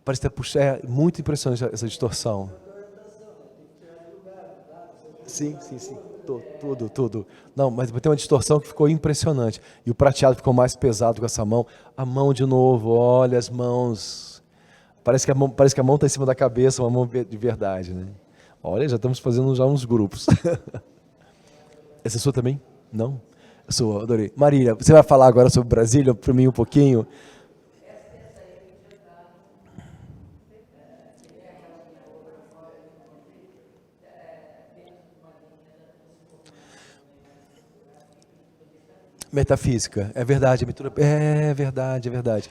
Parece até puxar. É muito impressionante essa distorção. Sim. Tudo. Não, mas tem uma distorção que ficou impressionante. E o prateado ficou mais pesado com essa mão. A mão de novo, olha as mãos. Parece que a mão está em cima da cabeça, uma mão de verdade, né? Olha, já estamos fazendo já uns grupos. Essa é sua também? Não? Eu sou, adorei. Marília, você vai falar agora sobre Brasília para mim um pouquinho? Metafísica, é verdade. É verdade.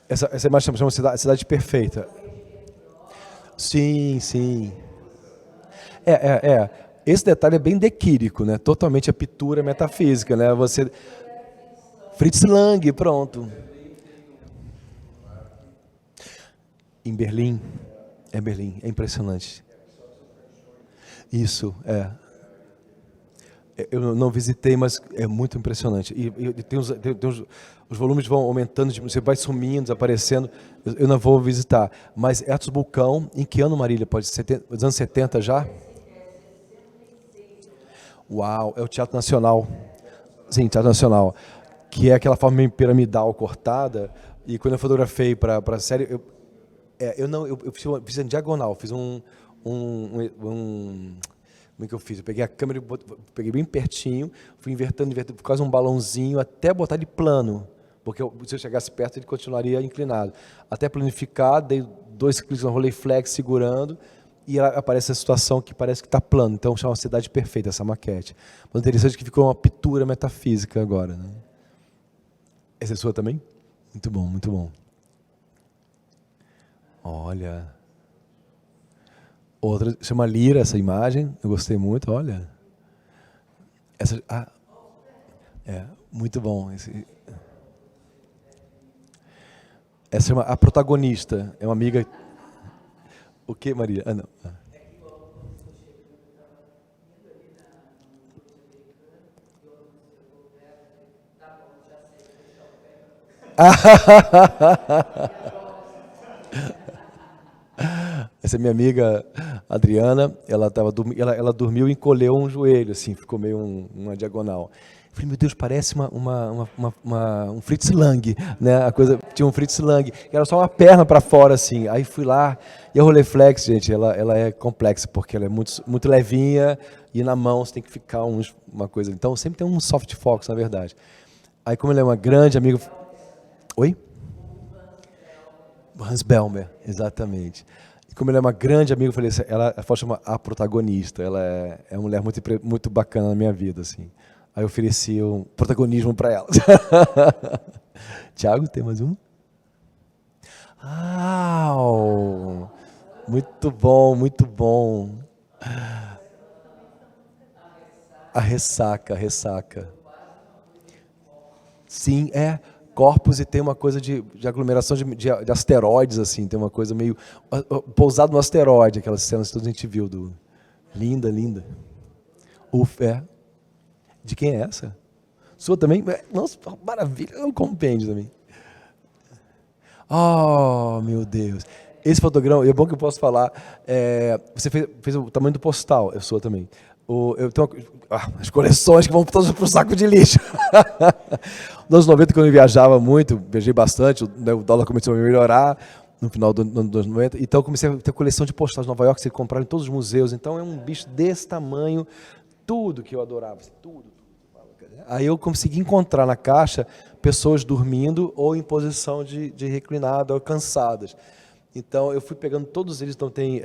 Essa imagem chama cidade perfeita. Sim. Esse detalhe é bem dequírico, né? Totalmente a pintura metafísica, né? Fritz Lang, pronto. Em Berlim. É impressionante. Isso, Eu não visitei, mas é muito impressionante. E tem os volumes vão aumentando, você vai sumindo, desaparecendo. Eu não vou visitar. Mas Etos Bulcão, em que ano, Marília? Pode ser dos anos 70 já? Uau, é o Teatro Nacional. Sim, Teatro Nacional. Que é aquela forma meio piramidal cortada. E quando eu fotografei para a série, eu fiz em diagonal, fiz um Como é que eu fiz? Eu peguei a câmera, peguei bem pertinho, fui invertendo, quase um balãozinho, até botar ele plano. Porque se eu chegasse perto, ele continuaria inclinado. Até planificar, dei 2 cliques no Rolleiflex segurando, e aparece a situação que parece que está plano. Então, chama Cidade Perfeita, essa maquete. Mas interessante que ficou uma pintura metafísica agora. Né? Essa é sua também? Muito bom, muito bom. Olha. Outra, chama Lira, essa imagem. Eu gostei muito, olha. Essa, muito bom. Essa chama A Protagonista. É uma amiga... O que, Maria? Ah, não. Essa é minha amiga Adriana, ela dormiu e encolheu um joelho, assim, ficou meio uma diagonal. Eu falei, meu Deus, parece um Fritz Lang, né? A coisa, tinha um Fritz Lang, era só uma perna para fora, assim. Aí fui lá, e a Rolleiflex, gente, ela é complexa, porque ela é muito levinha, e na mão você tem que ficar uma coisa. Então, sempre tem um soft focus, na verdade. Aí, como ela é uma grande amiga... Oi? Hans Belmer, exatamente. E como ela é uma grande amiga, eu falei, ela chama A Protagonista, ela é uma mulher muito bacana na minha vida, assim. Aí eu ofereci um protagonismo para ela. Tiago, tem mais uma? Muito bom, muito bom. A ressaca. Sim, corpos, e tem uma coisa de aglomeração de asteroides, assim, tem uma coisa meio... Pousado no asteroide, aquelas cenas que a gente viu. Linda. De quem é essa? Sua também? Nossa, maravilha, é um compêndio também. Oh, meu Deus. Esse fotograma, é bom que eu posso falar, você fez o tamanho do postal, eu sou também. Eu tenho as coleções que vão todas para o saco de lixo. Nos anos 90, quando eu viajei bastante, o dólar começou a melhorar no final dos anos 90, então eu comecei a ter coleção de postais de Nova York, que você comprava em todos os museus, então é um bicho desse tamanho, tudo que eu adorava, tudo. Aí eu consegui encontrar na caixa pessoas dormindo ou em posição de reclinado ou cansadas. Então eu fui pegando todos eles, então tem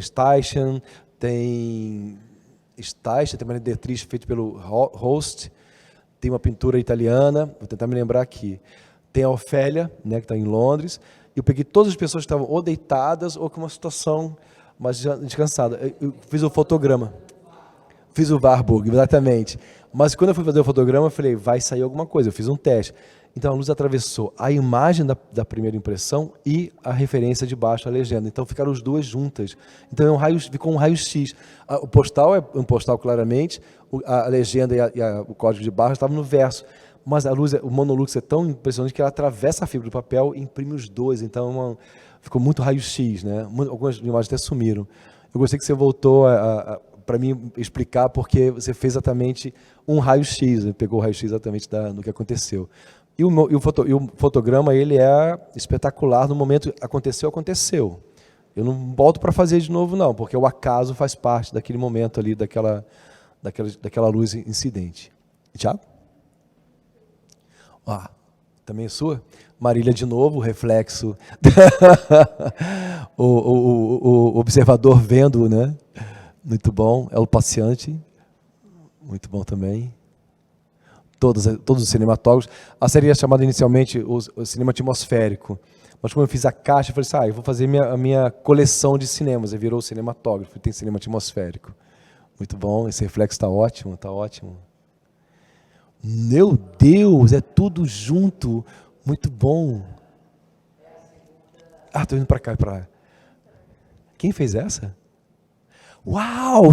Steichen, tem uma letriz feita pelo Host, tem uma pintura italiana, vou tentar me lembrar aqui, tem a Ofélia, né, que está em Londres, e eu peguei todas as pessoas que estavam ou deitadas ou com uma situação mais descansada. Eu fiz o fotograma. Fiz o Warburg, exatamente. Mas quando eu fui fazer o fotograma, eu falei, vai sair alguma coisa. Eu fiz um teste. Então a luz atravessou a imagem da primeira impressão e a referência de baixo, a legenda. Então ficaram as duas juntas. Então ficou um raio-x. O postal é um postal claramente, a legenda e o código de barra estavam no verso. Mas o monolux é tão impressionante que ela atravessa a fibra do papel e imprime os dois. Então ficou muito raio-x, né? Algumas imagens até sumiram. Eu gostei que você voltou para mim explicar porque você fez exatamente um raio-x, pegou o raio-x exatamente do que aconteceu. E o fotograma, ele é espetacular no momento, aconteceu. Eu não volto para fazer de novo, não, porque o acaso faz parte daquele momento ali, daquela luz incidente. Tiago? Também é sua? Marília de novo, o reflexo. o observador vendo, né? Muito bom. El Paciente. Muito bom também. Todos os cinematógrafos. A série ia chamada inicialmente o cinema atmosférico. Mas como eu fiz a caixa, eu falei assim, eu vou fazer a minha coleção de cinemas. Aí virou o cinematógrafo, tem cinema atmosférico. Muito bom, esse reflexo está ótimo, está ótimo. Meu Deus, é tudo junto. Muito bom. Estou indo para cá e para lá. Quem fez essa? Uau!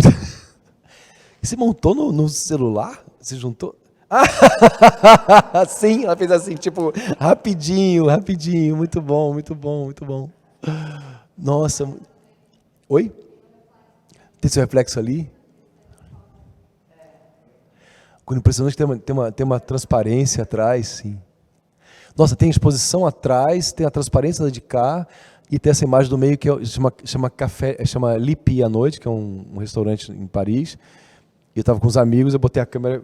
Você montou no celular? Você juntou? Sim, ela fez assim, tipo, rapidinho. Muito bom. Nossa. Oi? Tem seu reflexo ali? Quando impressionante tem uma transparência atrás, sim. Nossa, tem exposição atrás, tem a transparência de cá, E tem essa imagem do meio que chama Lipi à noite, que é um restaurante em Paris. E eu estava com os amigos, eu botei a câmera,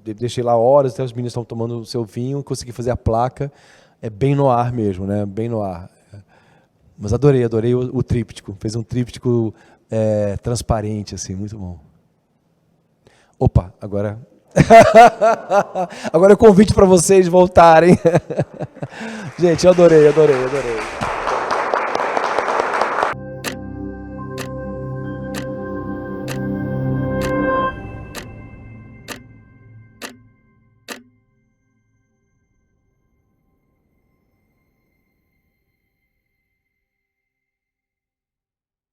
deixei lá horas, até os meninos estavam tomando o seu vinho, consegui fazer a placa. É bem no ar mesmo, né? Bem no ar. Mas adorei o tríptico. Fez um tríptico transparente, assim, muito bom. Opa, agora... Agora é o convite para vocês voltarem. Gente, eu adorei.